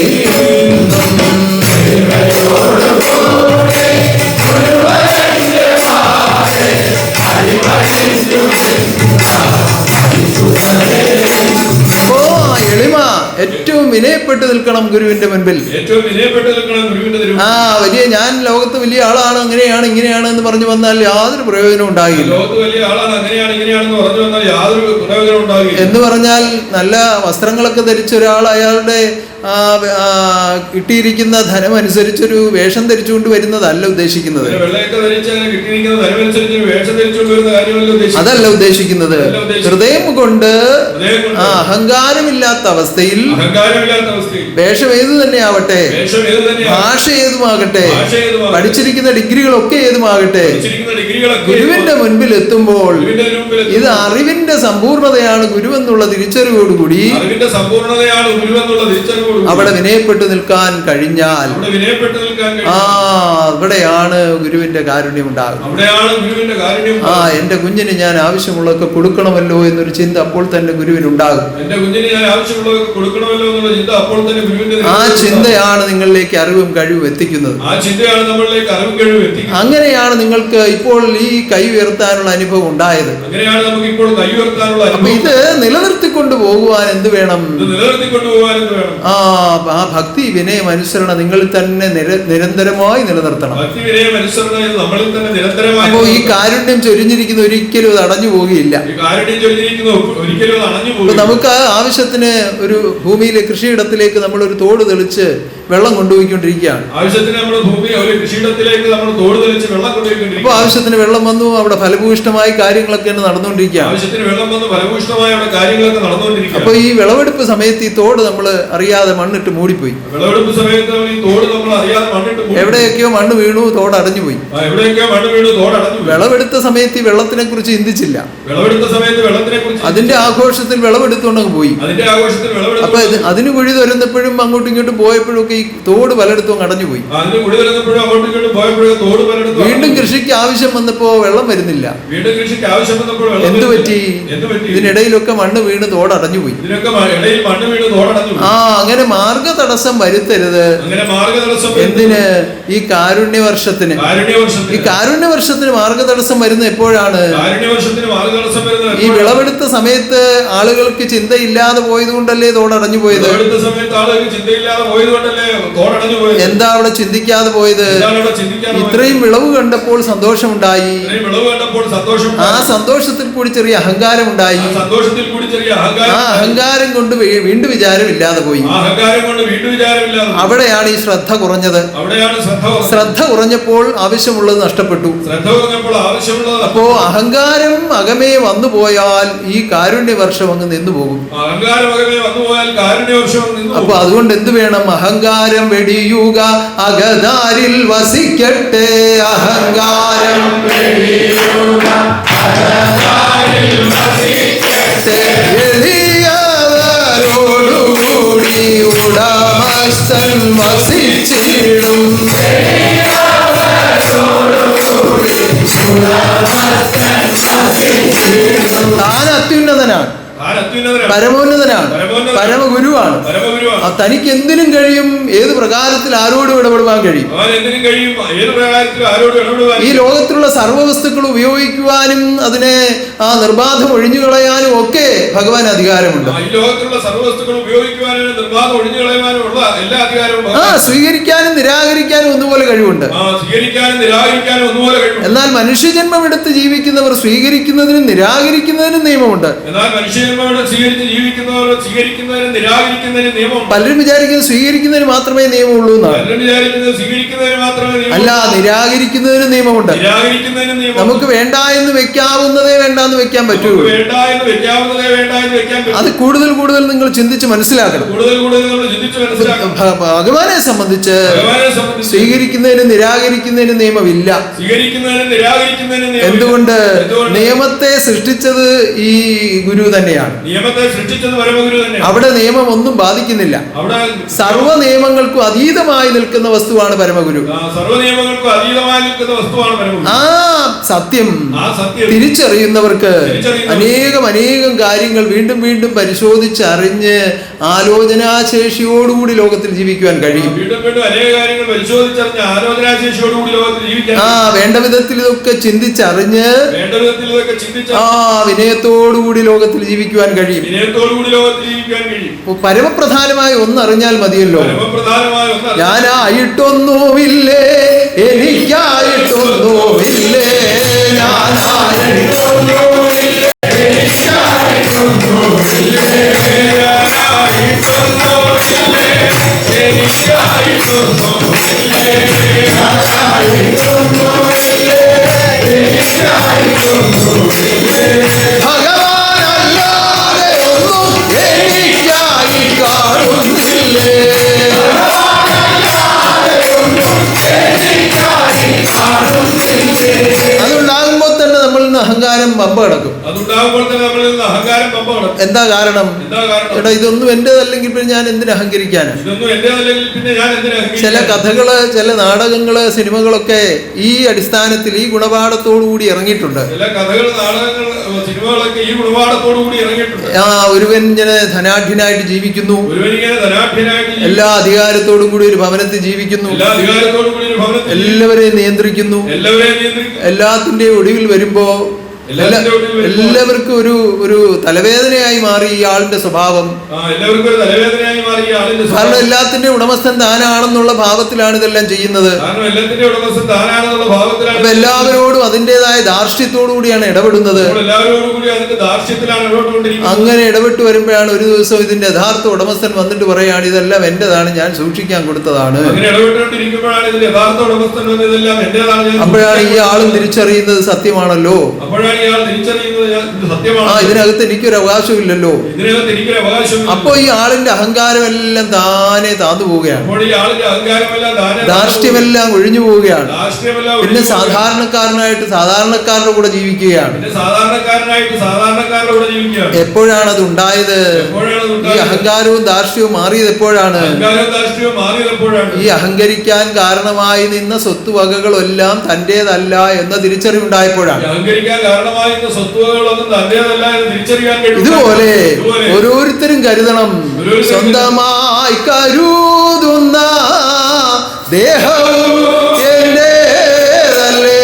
എളിമ ഏറ്റവും വിനയപ്പെട്ട് നിൽക്കണം ഗുരുവിന്റെ മുൻപിൽ. ആ വലിയ ഞാൻ ലോകത്ത് വലിയ ആളാണ് അങ്ങനെയാണ് ഇങ്ങനെയാണ് എന്ന് പറഞ്ഞു വന്നാൽ യാതൊരു പ്രയോജനം ഉണ്ടാകില്ല. എന്ന് പറഞ്ഞാൽ നല്ല വസ്ത്രങ്ങളൊക്കെ ധരിച്ച ഒരാൾ അയാളുടെ കിട്ടിയിരിക്കുന്ന ധനം അനുസരിച്ചൊരു വേഷം ധരിച്ചുകൊണ്ട് വരുന്നതല്ല ഉദ്ദേശിക്കുന്നത്. അതല്ല ഉദ്ദേശിക്കുന്നത്. ഹൃദയം കൊണ്ട് അഹങ്കാരമില്ലാത്ത അവസ്ഥയിൽ വേഷം ഏതു തന്നെ ആവട്ടെ, ഭാഷ ഏതുമാകട്ടെ, പഠിച്ചിരിക്കുന്ന ഡിഗ്രികളൊക്കെ ഏതുമാകട്ടെ, ഗുരുവിന്റെ മുൻപിൽ എത്തുമ്പോൾ ഇത് അറിവിന്റെ സമ്പൂർണതയാണ് ഗുരുവെന്നുള്ള തിരിച്ചറിവോടുകൂടി അവിടെ വിനയപ്പെട്ടു നിൽക്കാൻ കഴിഞ്ഞാൽ അവിടെയാണ് ഗുരുവിന്റെ കാരുണ്യം ഉണ്ടാകുന്നത്. ആ എന്റെ കുഞ്ഞിന് ഞാൻ ആവശ്യമുള്ളതൊക്കെ കൊടുക്കണമല്ലോ എന്നൊരു ചിന്ത അപ്പോൾ തന്നെ ഗുരുവിനുണ്ടാകും. ആ ചിന്തയാണ് നിങ്ങളിലേക്ക് അറിവും കഴിവും എത്തിക്കുന്നത്. അങ്ങനെയാണ് നിങ്ങൾക്ക് ഇപ്പോൾ ഈ കൈ ഉയർത്താനുള്ള അനുഭവം ഉണ്ടായത്. അപ്പൊ ഇത് നിലനിർത്തിക്കൊണ്ടു പോകുവാൻ എന്ത് വേണം? ആ ആ ഭക്തി വിനയം അനുസരണം നിങ്ങളിൽ തന്നെ നിരന്തരമായി നിലനിർത്തണം. ഭക്തി വിനയം അനുസരണം ഇത് നമ്മളിൽ തന്നെ നിരന്തരമായി. അപ്പോൾ ഈ കാരുണ്യം ചൊരിഞ്ഞിരിക്കുന്ന ഒരിക്കലും അത് അടഞ്ഞു പോവുകയില്ല. ഈ കാരുണ്യം ചൊരിഞ്ഞിരിക്കുന്ന ഒരിക്കലും അത് അടഞ്ഞു പോകില്ല. നമുക്ക് ആവശ്യത്തിന് ഒരു ഭൂമിയിലെ കൃഷിയിടത്തിലേക്ക് നമ്മൾ ഒരു തോട് തെളിച്ച് വെള്ളം കൊണ്ടുപോയിക്കൊണ്ടിരിക്കുകയാണ്. ആവശ്യത്തിന് നമ്മൾ ഭൂമി ഒരു കൃഷിയിടത്തിലേക്ക് നമ്മൾ തോട് തെളിച്ച് വെള്ളം കൊണ്ടുപോയിക്കൊണ്ടിരിക്കുകയാണ്. അപ്പോൾ ആവശ്യത്തിന് വെള്ളം വന്നു, അവിടെ ഫലഭൂയിഷ്ടമായ കാര്യങ്ങളൊക്കെ നടന്നുകൊണ്ടിരിക്കുകയാണ്. ആവശ്യത്തിന് വെള്ളം വന്നു, ഫലഭൂയിഷ്ടമായ അവിടെ കാര്യങ്ങളൊക്കെ നടന്നുകൊണ്ടിരിക്കുകയാണ്. അപ്പോൾ ഈ വിളവെടുപ്പ് സമയത്ത് ഈ തോട് നമ്മൾ അറിയാതെ മണ്ണിട്ട് മൂടിപ്പോയി. വിളവെടുപ്പ് സമയത്ത് ഈ തോട് നമ്മൾ അറിയാതെ മണ്ണിട്ട് എവിടെയൊക്കെയോ മണ്ണ് വീണു, തോട് അടഞ്ഞു പോയി. എവിടെയൊക്കെയോ മണ്ണ് വീണു, തോട് അടഞ്ഞു. വിളവെടുത്ത സമയത്ത് ഈ വെള്ളത്തിനെ കുറിച്ച് ചിന്തിച്ചില്ല. വിളവെടുത്ത സമയത്ത് വെള്ളത്തിനെ കുറിച്ച് അതിന്റെ ആഘോഷത്തിൽ വിളവെടുത്തുകൊണ്ടങ്ങ് പോയി. അതിന്റെ ആഘോഷത്തിൽ വിളവെടുത്തു. അപ്പൊ അതിന് കുഴി തുരന്നപ്പോഴും അങ്ങോട്ടും ഇങ്ങോട്ടും പോയപ്പോഴും ഒക്കെ ഈ തോട് പലയിടത്തും അടഞ്ഞു പോയി. അതിന് കുഴി തുരന്നപ്പോഴും അങ്ങോട്ടും ഇങ്ങോട്ടും പോയപ്പോഴും തോട് പലയിടത്തും. വീണ്ടും കൃഷിക്ക് ആവശ്യം വന്നപ്പോ വെള്ളം വരുന്നില്ല. വീണ്ടും കൃഷിക്ക് ആവശ്യം വന്നപ്പോൾ എന്ത് പറ്റി? ഇതിനിടയിലൊക്കെ മണ്ണ് വീണ് തോട് അടഞ്ഞു പോയി. ഇടയിൽ മണ്ണ് വീണ് തോട് അടഞ്ഞു. അങ്ങനെ മാർഗ തടസ്സം വരുത്തരുത്. എന്തിന്? ഈ കാരുണ്യ വർഷത്തിന്. ഈ കാരുണ്യ വർഷത്തിന് മാർഗ തടസ്സം വരുന്ന എപ്പോഴാണ്? ഈ വിളവെടുത്ത സമയത്ത് ആളുകൾക്ക് ചിന്തയില്ലാതെ പോയത് കൊണ്ടല്ലേ തോട് അടഞ്ഞു പോയത്? എന്താ അവിടെ ചിന്തിക്കാതെ പോയത്? ഇത്രയും വിളവ് കണ്ടപ്പോൾ സന്തോഷമുണ്ടായി. ആ സന്തോഷത്തിൽ കൂടി ചെറിയ അഹങ്കാരം ഉണ്ടായി. ആ അഹങ്കാരം കൊണ്ട് വീണ്ടും വിചാരമില്ലാതെ പോയി. അവിടെയാണ് ഈ ശ്രദ്ധ കുറഞ്ഞത്. ശ്രദ്ധ കുറഞ്ഞപ്പോൾ ആവശ്യമുള്ളത് നഷ്ടപ്പെട്ടു. അപ്പോ അഹങ്കാരം അകമേ വന്നു പോയാൽ ഈ കാരുണ്യ വർഷം അങ്ങ് നിന്നു പോകും. അപ്പൊ അതുകൊണ്ട് എന്ത് വേണം? അഹങ്കാരം വെടിയുക, അകതാരിൽ വസിക്കട്ടെ. അഹങ്കാരം വെടിയുക, അകതാരിൽ വസിക്കട്ടെ. എളിയവരോടുകൂടി ഉടമസ്ഥൻ വസിച്ചിടും. താൻ അത്യുന്നതനാണ്, പരമോന്നതനാണ്, പരമഗുരുവാണ്. തനിക്ക് എന്തിനും കഴിയും, ഏത് പ്രകാരത്തിൽ ആരോടും ഇടപെടുവാൻ കഴിയും. ഈ ലോകത്തിലുള്ള സർവ്വവസ്തുക്കൾ ഉപയോഗിക്കുവാനും അതിനെ ആ നിർബാധം ഒഴിഞ്ഞു കളയാനും ഒക്കെ ഭഗവാൻ അധികാരമുണ്ട്. സ്വീകരിക്കാനും നിരാകരിക്കാനും ഒന്നുപോലെ കഴിവുണ്ട്. എന്നാൽ മനുഷ്യജന്മം എടുത്ത് ജീവിക്കുന്നവർ സ്വീകരിക്കുന്നതിനും നിരാകരിക്കുന്നതിനും നിയമമുണ്ട്. പലരും വിചാരിക്കുന്നത് സ്വീകരിക്കുന്നതിന് മാത്രമേ നിയമമുള്ളൂ എന്നാണ്. അല്ല, നിരാകരിക്കുന്നതിന് നിയമമുണ്ട്. നമുക്ക് വേണ്ട എന്ന് വെക്കാവുന്നതേ വേണ്ടാന്ന് വെക്കാൻ പറ്റൂ. അത് കൂടുതൽ കൂടുതൽ നിങ്ങൾ ചിന്തിച്ച് മനസ്സിലാക്കണം. ഭഗവാനെ സംബന്ധിച്ച് സ്വീകരിക്കുന്നതിന് നിരാകരിക്കുന്നതിന് നിയമമില്ല. എന്തുകൊണ്ട്? നിയമത്തെ സൃഷ്ടിച്ചത് ഈ ഗുരു തന്നെയാണ്. അവിടെ നിയമം ഒന്നും ബാധിക്കുന്നില്ല. സർവ്വ നിയമങ്ങൾക്കും അതീതമായി നിൽക്കുന്ന വസ്തുവാണ് പരമഗുരു. ആ സത്യം തിരിച്ചറിയുന്നവർക്ക് അനേകം കാര്യങ്ങൾ വീണ്ടും വീണ്ടും പരിശോധിച്ചറിഞ്ഞ് ആലോചനാശേഷിയോടുകൂടി ലോകത്തിൽ ജീവിക്കുവാൻ കഴിയും. വേണ്ട വിധത്തിൽ ഇതൊക്കെ ചിന്തിച്ചറിഞ്ഞ് വിനയത്തോടുകൂടി ലോകത്തിൽ ജീവിക്കുവാൻ കഴിയും. പരമപ്രധാനമായ ഒന്നറിഞ്ഞാൽ മതിയല്ലോ. ഞാനായിട്ടൊന്നുമില്ലേ, എനിക്കായിട്ടൊന്നുമില്ലേ, ഞാനായിട്ടൊന്നുമില്ലേ, എനിക്കായിട്ടൊന്നുമില്ലേ, ഭഗവാനല്ലാതെ ഒന്നും എനിക്കായി കാണുന്നില്ലേ. അതുണ്ടാകുമ്പോൾ തന്നെ നമ്മളിൽ നിന്ന് അഹങ്കാരം പമ്പ കിടക്കും. എന്താ കാരണം? എടാ, ഇതൊന്നും എന്റേതല്ലെങ്കിൽ പിന്നെ ഞാൻ എന്തിനു അഹങ്കരിക്കാനാണ്? ചില കഥകള്, ചില നാടകങ്ങള്, സിനിമകളൊക്കെ ഈ അടിസ്ഥാനത്തിൽ ഈ ഗുണപാഠത്തോടു കൂടി ഇറങ്ങിയിട്ടുണ്ട്. ഒരുവൻ ഇങ്ങനെ ധനാഢ്യനായിട്ട് ജീവിക്കുന്നു, എല്ലാ അധികാരത്തോടും കൂടി ഒരു ഭവനത്തിൽ ജീവിക്കുന്നു, എല്ലാവരെയും നിയന്ത്രിക്കുന്നു. എല്ലാത്തിന്റെയും ഒടുവിൽ വരുമ്പോ എല്ലാവർക്കും ഒരു തലവേദനയായി മാറി ഈ ആളിന്റെ സ്വഭാവം. എല്ലാവർക്കും ഒരു തലവേദനയായി മാറി ഈ ആളിന്റെ സ്വഭാവം. കാരണം എല്ലാത്തിന്റെ ഉടമസ്ഥൻ താനാണെന്നുള്ള ഭാവത്തിലാണ് ഇതെല്ലാം ചെയ്യുന്നത്. അപ്പൊ എല്ലാവരോടും അതിൻ്റെതായ ധാർഷ്ട്യത്തോടു കൂടിയാണ് ഇടപെടുന്നത്. അങ്ങനെ ഇടപെട്ട് വരുമ്പോഴാണ് ഒരു ദിവസം ഇതിന്റെ യഥാർത്ഥ ഉടമസ്ഥൻ വന്നിട്ട് പറയാണ്, ഇതെല്ലാം എന്റേതാണ്, ഞാൻ സൂക്ഷിക്കാൻ കൊടുത്തതാണ്. അപ്പോഴാണ് ഈ ആളും തിരിച്ചറിയുന്നത് സത്യമാണല്ലോ, ഇതിനകത്ത് എനിക്കൊരു അവകാശമില്ലല്ലോ. അപ്പോ ഈ ആളിന്റെ അഹങ്കാരമെല്ലാം താനെ താന്നു പോവുകയാണ്, ധാർഷ്ട്യമെല്ലാം ഒഴിഞ്ഞു പോവുകയാണ്. പിന്നെ സാധാരണക്കാരനായിട്ട് സാധാരണക്കാരുടെ കൂടെ ജീവിക്കുകയാണ്. എപ്പോഴാണ് അത് ഉണ്ടായത്? ഈ അഹങ്കാരവും ധാർഷ്ട്യവും മാറിയത് എപ്പോഴാണ്? ഈ അഹങ്കരിക്കാൻ കാരണമായി നിന്ന സ്വത്തുവകകളെല്ലാം തന്റേതല്ല എന്ന തിരിച്ചറിവുണ്ടായപ്പോഴാണ്. ഇതുപോലെ ഓരോരുത്തരും കരുതണം, സ്വന്തമായി കരുതുന്ന ദേഹവും എന്റേതല്ലേ.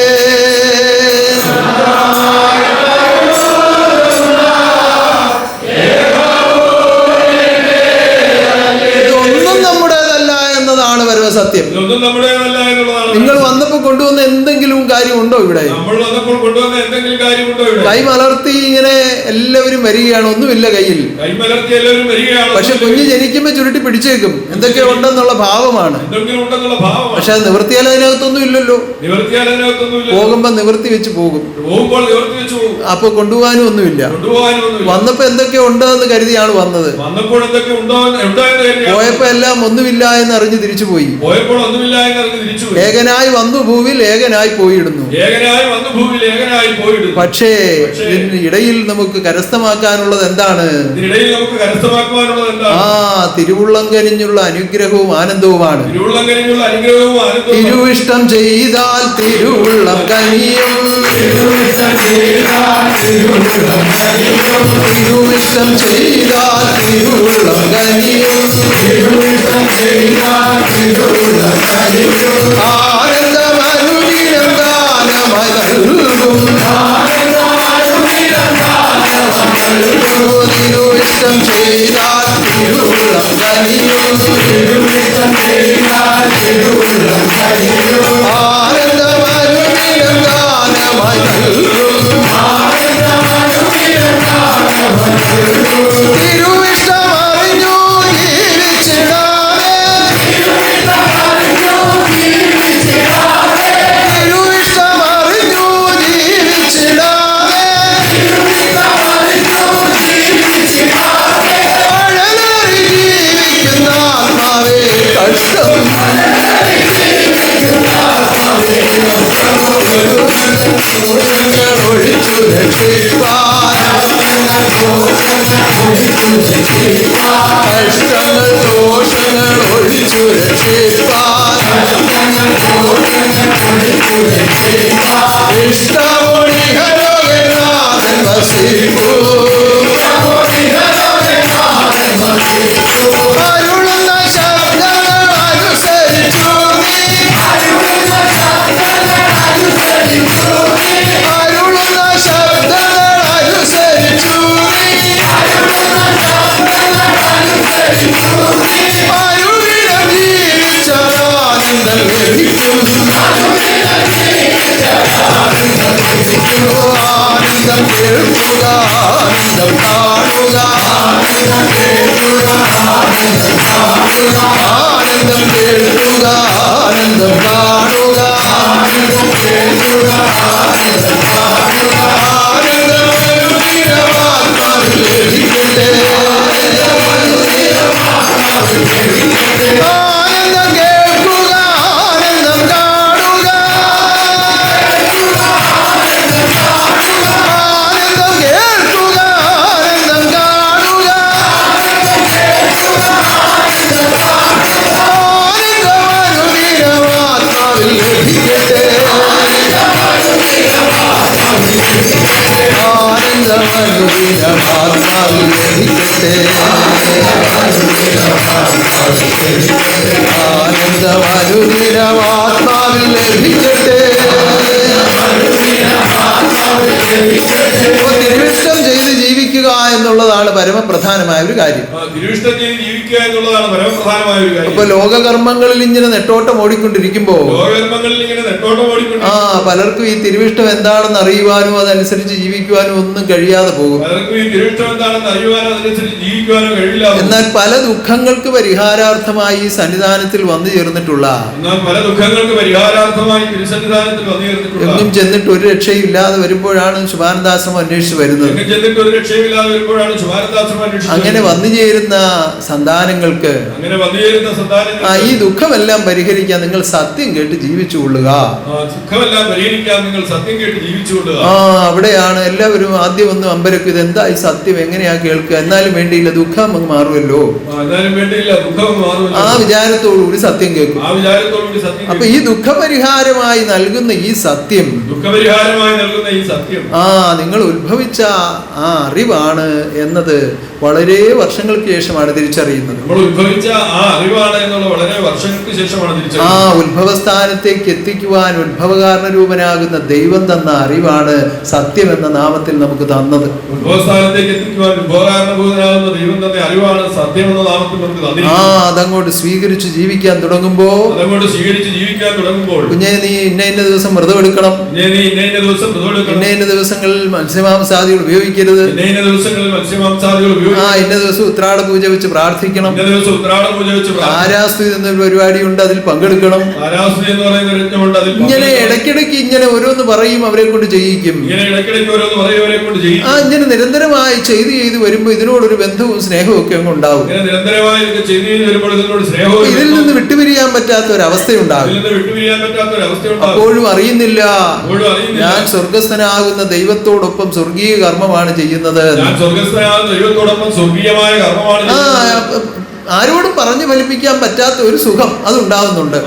ഇതൊന്നും നമ്മുടേതല്ല എന്നതാണ് പരമസത്യം. നിങ്ങൾ വന്നപ്പോൾ കൊണ്ടുവന്ന എന്തെങ്കിലും കാര്യമുണ്ടോ ഇവിടെ? കൈ മലർത്തി ഇങ്ങനെ എല്ലാവരും വരികയാണ്, ഒന്നുമില്ല കയ്യിൽ. പക്ഷെ കുഞ്ഞ് ജനിക്കുമ്പോ ചുരുട്ടി പിടിച്ചേക്കും, എന്തൊക്കെ ഉണ്ടെന്നുള്ള ഭാവമാണ്. പക്ഷെ അത് നിവൃത്തിയാൽ അതിനകത്തൊന്നും ഇല്ലല്ലോ. പോകുമ്പോ നിവൃത്തി വെച്ച് പോകും. അപ്പൊ കൊണ്ടുപോകാനും ഒന്നുമില്ല. വന്നപ്പോ എന്തൊക്കെ ഉണ്ടെന്ന് കരുതിയാണ് വന്നത്. പോയപ്പോ എല്ലാം ഒന്നുമില്ല എന്ന് അറിഞ്ഞ് തിരിച്ചു പോയി. ഏകനായി വന്നു ഭൂവിൽ ഏകനായി പോയിടുന്നു. പക്ഷേ ഇടയിൽ നമുക്ക് കരസ്ഥമാക്കാനുള്ളത് എന്താണ്? തിരുവുള്ളം കനിഞ്ഞുള്ള അനുഗ്രഹവും ആനന്ദവുമാണ്. തിരുവിഷ്ടം ചെയ്താൽ തിരുവുള്ളം കനിയും, തിരുവിഷ്ടം ചെയ്താൽ തിരുവുള്ളം കനിയും. ആനന്ദമനുദിനം ദാനമായി നൽകും, തിരുവിഷ്ടം ചെയ്താൽ തിരുവുള്ളം കനിയും. ആനന്ദമനുദിനം ദാനമായി നൽകും, തിരുവിഷ്ടമറിഞ്ഞു ജീവിച്ചിടാതെ, തിരുവിഷ്ടമറിഞ്ഞു ജീവിച്ചിടാതെ, അഴലേറി ജീവിക്കുന്ന ആത്മാവേ കഷ്ടം. ഒഴിച്ചു രക്ഷിപ്പാൻ കഷ്ടങ്ങൾ ദോഷങ്ങൾ ഒഴിച്ചു രക്ഷിപ്പാൻ ഇഷ്ടമൊഴിഹരോഗനാഥൻ വസിപ്പൂ. അരുളുന്ന ശബ്ദങ്ങൾ അനുസരിച്ചു നീ, അരുളുന്ന ശബ്ദങ്ങൾ അനുസരിച്ചു നീ, അരുവിടം ജീവിച്ചാൽ ആനന്ദം ലഭിക്കും. ആനന്ദം കേൾക്കുക, ആനന്ദം കാണുക, ആനന്ദം കേൾക്കുക, ആനന്ദം കാണുക, ആനന്ദം കേൾക്കുക, ആനന്ദം കാണുക, ആനന്ദം കേൾക്കുക, ആനന്ദം കാണുക. ആനന്ദം ആത്മാവിൽ ലഭിക്കട്ടെ, ആനന്ദം കേൾക്കുക, ആനന്ദം കാണുക, ആനന്ദം കേൾക്കുക, ആനന്ദം കാണുക. ആനന്ദമനുദിനം ആത്മാവിൽ ലഭിക്കട്ടെ, ആനന്ദമനുദിനം ആത്മാവിൽ ലഭിക്കട്ടെ, ആനന്ദമനുദിനം ആത്മാവിൽ ലഭിക്കട്ടെ. അപ്പോൾ തിരുവിഷ്ടം ചെയ്ത് ജീവിക്കുക എന്നുള്ളതാണ് പരമപ്രധാനമായ ഒരു കാര്യം. തിരുവിഷ്ടം ചെയ്ത് ജീവിക്കുക എന്നുള്ളതാണ് പരമപ്രധാനമായ ഒരു കാര്യം. അപ്പൊ ലോകകർമ്മങ്ങളിൽ ഇങ്ങനെ നെട്ടോട്ടം ഓടിക്കൊണ്ടിരിക്കുമ്പോ പലർക്കും ഈ തിരുവിഷ്ടം എന്താണെന്ന് അറിയുവാനും അതനുസരിച്ച് ജീവിക്കുവാനും ഒന്നും കഴിയാതെ പോകും. എന്നാൽ പല ദുഃഖങ്ങൾക്ക് പരിഹാരാർത്ഥമായി ഈ സന്നിധാനത്തിൽ വന്നു ചേർന്നിട്ടുള്ള എങ്ങും ചെന്നിട്ട് ഒരു രക്ഷയില്ലാതെ വരുമ്പോഴാണ് ശുഭാനന്ദാശ്രമം അന്വേഷിച്ച് വരുന്നത്. അങ്ങനെ വന്നു ചേരുന്ന സന്താനങ്ങൾക്ക് ഈ ദുഃഖമെല്ലാം പരിഹരിക്കാൻ നിങ്ങൾ സത്യം കേട്ട് ജീവിച്ചുകൊള്ളുക. അവിടെയാണ് എല്ലാവരും ആദ്യം ഒന്ന് അമ്പരക്കും, ഇതെന്താ ഈ സത്യം എങ്ങനെയാ കേൾക്കുക, എന്നാലും വേണ്ടിയില്ല ദുഃഖം അങ്ങ് മാറുമല്ലോ, ആ വിചാരത്തോടുകൂടി സത്യം കേൾക്കും. അപ്പൊ ഈ ദുഃഖപരിഹാരമായി നൽകുന്ന ഈ സത്യം നിങ്ങൾ ഉത്ഭവിച്ച ആ അറിവാണ് എന്നത് വളരെ വർഷങ്ങൾക്ക് ശേഷമാണ് തിരിച്ചറിയുന്നത്. ആ ഉത്ഭവസ്ഥാനത്തേക്ക് എത്തിക്കുവാൻ ഉത്ഭവകാരണരൂപനാകുന്ന ദൈവം തന്ന അറിവാണ് സത്യം എന്ന നാമത്തിൽ നമുക്ക് തന്നത്. അതങ്ങോട്ട് സ്വീകരിച്ച് ജീവിക്കാൻ തുടങ്ങുമ്പോൾ കുഞ്ഞെ നീ ഇന്ന ഇന്ന ദിവസം വ്രതം എടുക്കണം, ഇന്ന ഇന്ന ദിവസങ്ങളിൽ മത്സ്യമാംസാദികൾ ഉപയോഗിക്കരുത്, ഇന്ന ദിവസം ഉത്രാട പൂജ വെച്ച് പ്രാർത്ഥിക്കണം, ആരാസ്തുതി എന്നൊരു പരിപാടിയുണ്ട്, അതിൽ പങ്കെടുക്കണം. ഇങ്ങനെ ഇടയ്ക്കിടയ്ക്ക് ഇങ്ങനെ ഓരോന്ന് പറയും, അവരെ കൊണ്ട് ചെയ്യിക്കും. ഇങ്ങനെ നിരന്തരമായി ചെയ്ത് വരുമ്പോ ഇതിനോടൊരു ബന്ധവും സ്നേഹവും ഒക്കെ അങ്ങ് ഉണ്ടാവും. ഇതിൽ നിന്ന് വിട്ടുപിരിയാൻ പറ്റാത്ത ഒരു അവസ്ഥയുണ്ടാകും. അപ്പോഴും അറിയുന്നില്ല ഞാൻ സ്വർഗസ്ഥനാകുന്ന ദൈവത്തോടൊപ്പം സ്വർഗീയ കർമ്മമാണ് ചെയ്യുന്നത്. ആരോടും പറഞ്ഞു ഫലിപ്പിക്കാൻ പറ്റാത്ത ഒരു സുഖം അതുണ്ടാകുന്നുണ്ട്.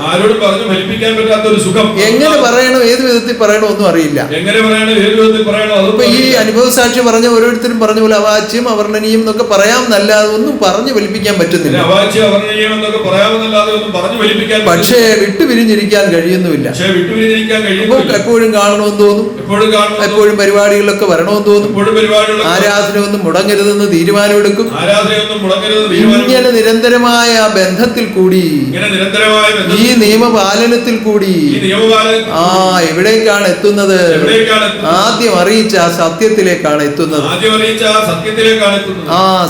എങ്ങനെ പറയണം, ഏത് വിധത്തിൽ പറയണോ ഒന്നും അറിയില്ല. അപ്പൊ ഈ അനുഭവ സാക്ഷി പറഞ്ഞ ഓരോരുത്തരും പറഞ്ഞ പോലെ അവാച്യം അവർണ്ണനീയം എന്നൊക്കെ പറയാമെന്നല്ലാതെ ഒന്നും പറഞ്ഞു ഫലിപ്പിക്കാൻ പറ്റുന്നില്ല. പക്ഷേ വിട്ടുപിരിഞ്ഞിരിക്കാൻ കഴിയുന്നുമില്ല. എപ്പോഴും കാണണമെന്ന് തോന്നും, എപ്പോഴും പരിപാടികളിലൊക്കെ വരണമെന്ന് തോന്നും, ആരാധന ഒന്നും മുടങ്ങരുതെന്ന് തീരുമാനമെടുക്കും. ഇങ്ങനെ നിരന്തരമായ ബന്ധത്തിൽ കൂടി, ഈ നിയമപാലനത്തിൽ കൂടി എവിടേക്കാണ് എത്തുന്നത്? ആദ്യം അറിയിച്ച സത്യത്തിലേക്കാണ് എത്തുന്നത്.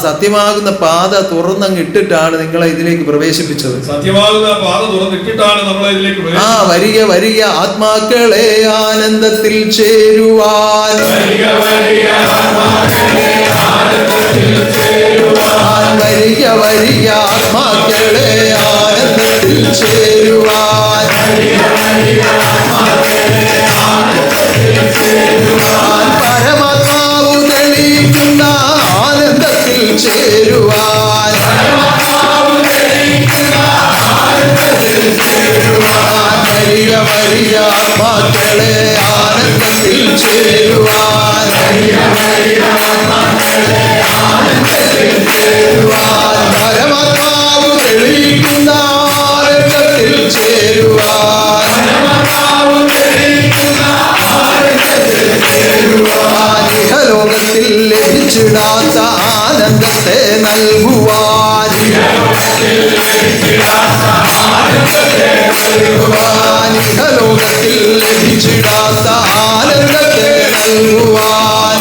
സത്യമാകുന്ന പാത തുറന്നങ്ങ് ഇട്ടിട്ടാണ് നിങ്ങളെ ഇതിലേക്ക് പ്രവേശിപ്പിച്ചത്. വരിക വരിക ആത്മാക്കളെ ആനന്ദത്തിൽ ചേരുവാൻ, വരിക വരിക ആത്മാക്കളെ ആനന്ദത്തിൽ ചേരുവാൻ, പരമാത്മാവു തെളിയിക്കുന്ന ആനന്ദത്തിൽ ചേരുവാൻ, വരിക വരിക ആത്മാക്കളെ ആനന്ദത്തിൽ ചേരുവാൻ, പരമാത്മാവ് തെളിയിക്കുന്ന ആനന്ദത്തിൽ ചേരുവാൻ, ഇഹലോകത്തിൽ ലഭിച്ചിടാത്ത ആനന്ദത്തെ നൽകുവാൻ, ഇഹലോകത്തിൽ ലഭിച്ചിടാത്ത ആനന്ദത്തെ നൽകുവാൻ,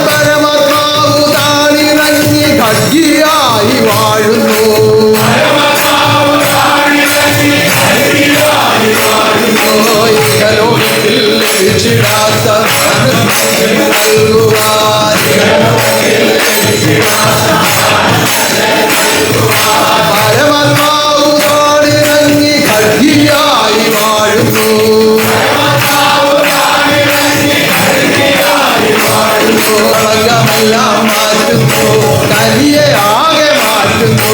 പരമാത്മാവ് താണിറങ്ങി ഖഡ്ഗിയായി വാഴുന്നു, ഇഹലോകത്തിൽ ലഭിച്ചിടാത്ത നൽകുവാൻ, പരമാത്മാവ് താണിറങ്ങി ഖഡ്ഗിയായി വാഴുന്നു, കളങ്കമെല്ലാം മാറ്റുന്നു, കലിയെ ആകെ മാറ്റുന്നു,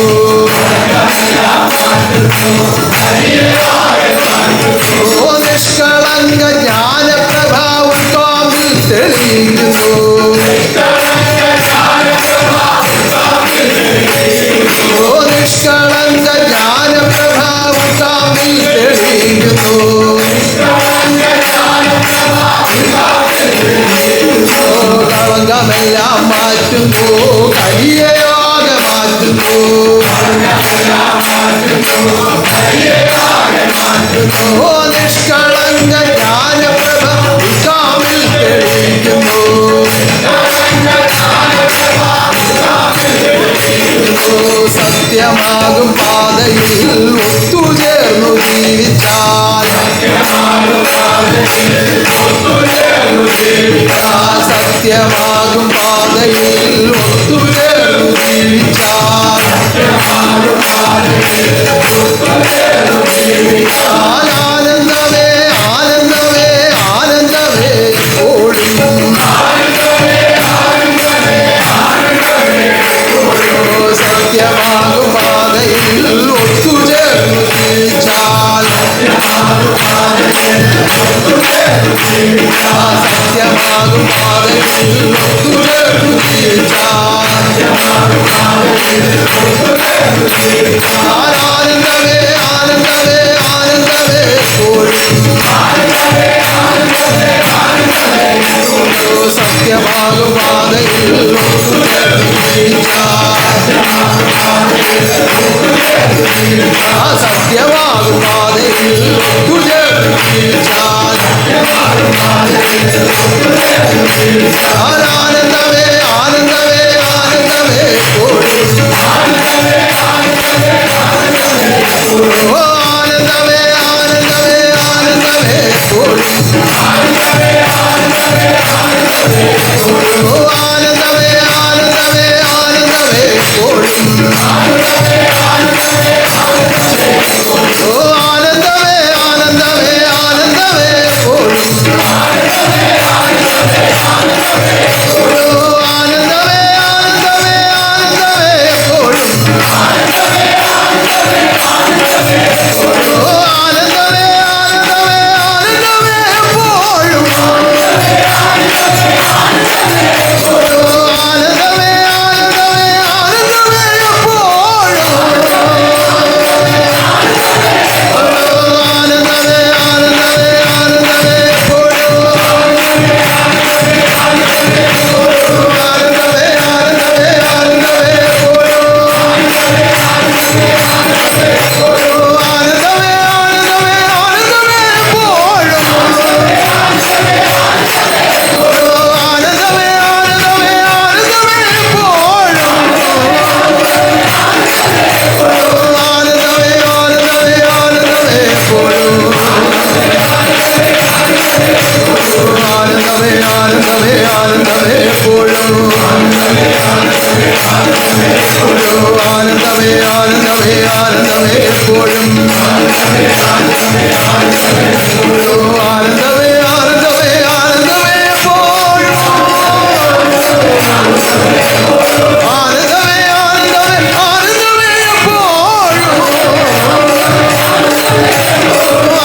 നിഷ്കളങ്ക ജ്ഞാനപ്രഭാവം കാമ്പിൽ തെളിയിക്കുന്നു, നിഷ്കളങ്ക ജ്ഞാനപ്രഭാവം കാമ്പിൽ തെളിയിക്കുന്നു, മാറ്റുന്നു, കലിയയാകെ മാറ്റുന്നു, ഓ നിഷ്കളങ്ക ജ്ഞാനപ്രഭ കാമിൽ തെളിയിക്കുന്നു, സത്യമാകും പാതയിൽ ഒത്തുചേർന്നു ജീവിച്ചാൽ, സത്യമാകും പാതയിൽ ഒത്തുചേർന്നു ജീവിച്ചാൽ, ആനന്ദമേ ആനന്ദമേ ആനന്ദമേ ഓടും, സത്യമാകും പാതയിൽ ഒത്തുചേർന്നു ജീവിച്ചാൽ, സത്യമാകും പാതയിൽ ഒത്തുചേർന്നു ജീവിച്ചാൽ, ആനന്ദമേ ആനന്ദമേ ആനന്ദമേ ഓടും, സത്യമാകും പാതയിൽ ഒത്തുചേർന്നു ജീവിച്ചാൽ, സത്യമാകും പാതയിൽ ഒത്തുചേർന്നു ജീവിച്ചാൽ, ആനന്ദമേ ആനന്ദമേ ആനന്ദമേ ഓടും, ഓ ആനന്ദമേ ആനന്ദമേ ആനന്ദമേ ഓടും, ഓ ആനന്ദമേ ആനന്ദമേ ആനന്ദമേ ഓടും, ഓ ആനന്ദമേ ആനന്ദമേ ആനന്ദമേ ഓടും, ഓ ആനന്ദമേ ആനന്ദമേ ആനന്ദമേ ഓടും, ഓ ആനന്ദമേ ആനന്ദമേ ആനന്ദമേ എപ്പോഴും, ഓ ആനന്ദമേ ആനന്ദമേ ആനന്ദമേ എപ്പോഴും, ആനന്ദമേ ആനന്ദമേ ആനന്ദമേ എപ്പോഴും, ആനന്ദമേ ആനന്ദമേ ആനന്ദമേ എപ്പോഴും, ആനന്ദമേ ആനന്ദമേ ആനന്ദമേ എപ്പോഴും, ആനന്ദമേ ആനന്ദമേ ആനന്ദമേ എപ്പോഴും, ആനന്ദമേ ആനന്ദമേ ആനന്ദമേ എപ്പോഴും, ആനന്ദമേ ആനന്ദമേ ആനന്ദമേ എപ്പോഴും, ആനന്ദമേ ആനന്ദമേ ആനന്ദമേ എപ്പോഴും, ആനന്ദമേ ആനന്ദമേ ആനന്ദമേ എപ്പോഴും, ആനന്ദമേ ആനന്ദമേ ആനന്ദമേ എപ്പോഴും,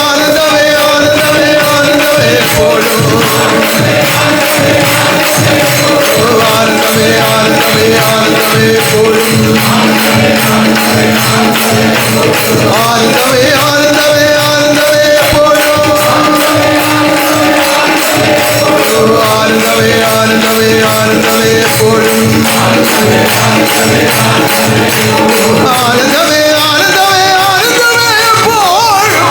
ആനന്ദമേ ആനന്ദമേ ആനന്ദമേ എപ്പോഴും, ആനന്ദമേ ആനന്ദമേ ആനന്ദമേ എപ്പോഴും, ആനന്ദമേ ആനന്ദമേ ആനന്ദമേ എപ്പോഴും, ആനന്ദമേ ആനന്ദമേ ആനന്ദമേ എപ്പോഴും, ആനന്ദമേ ആനന്ദമേ ആനന്ദമേ എപ്പോഴും,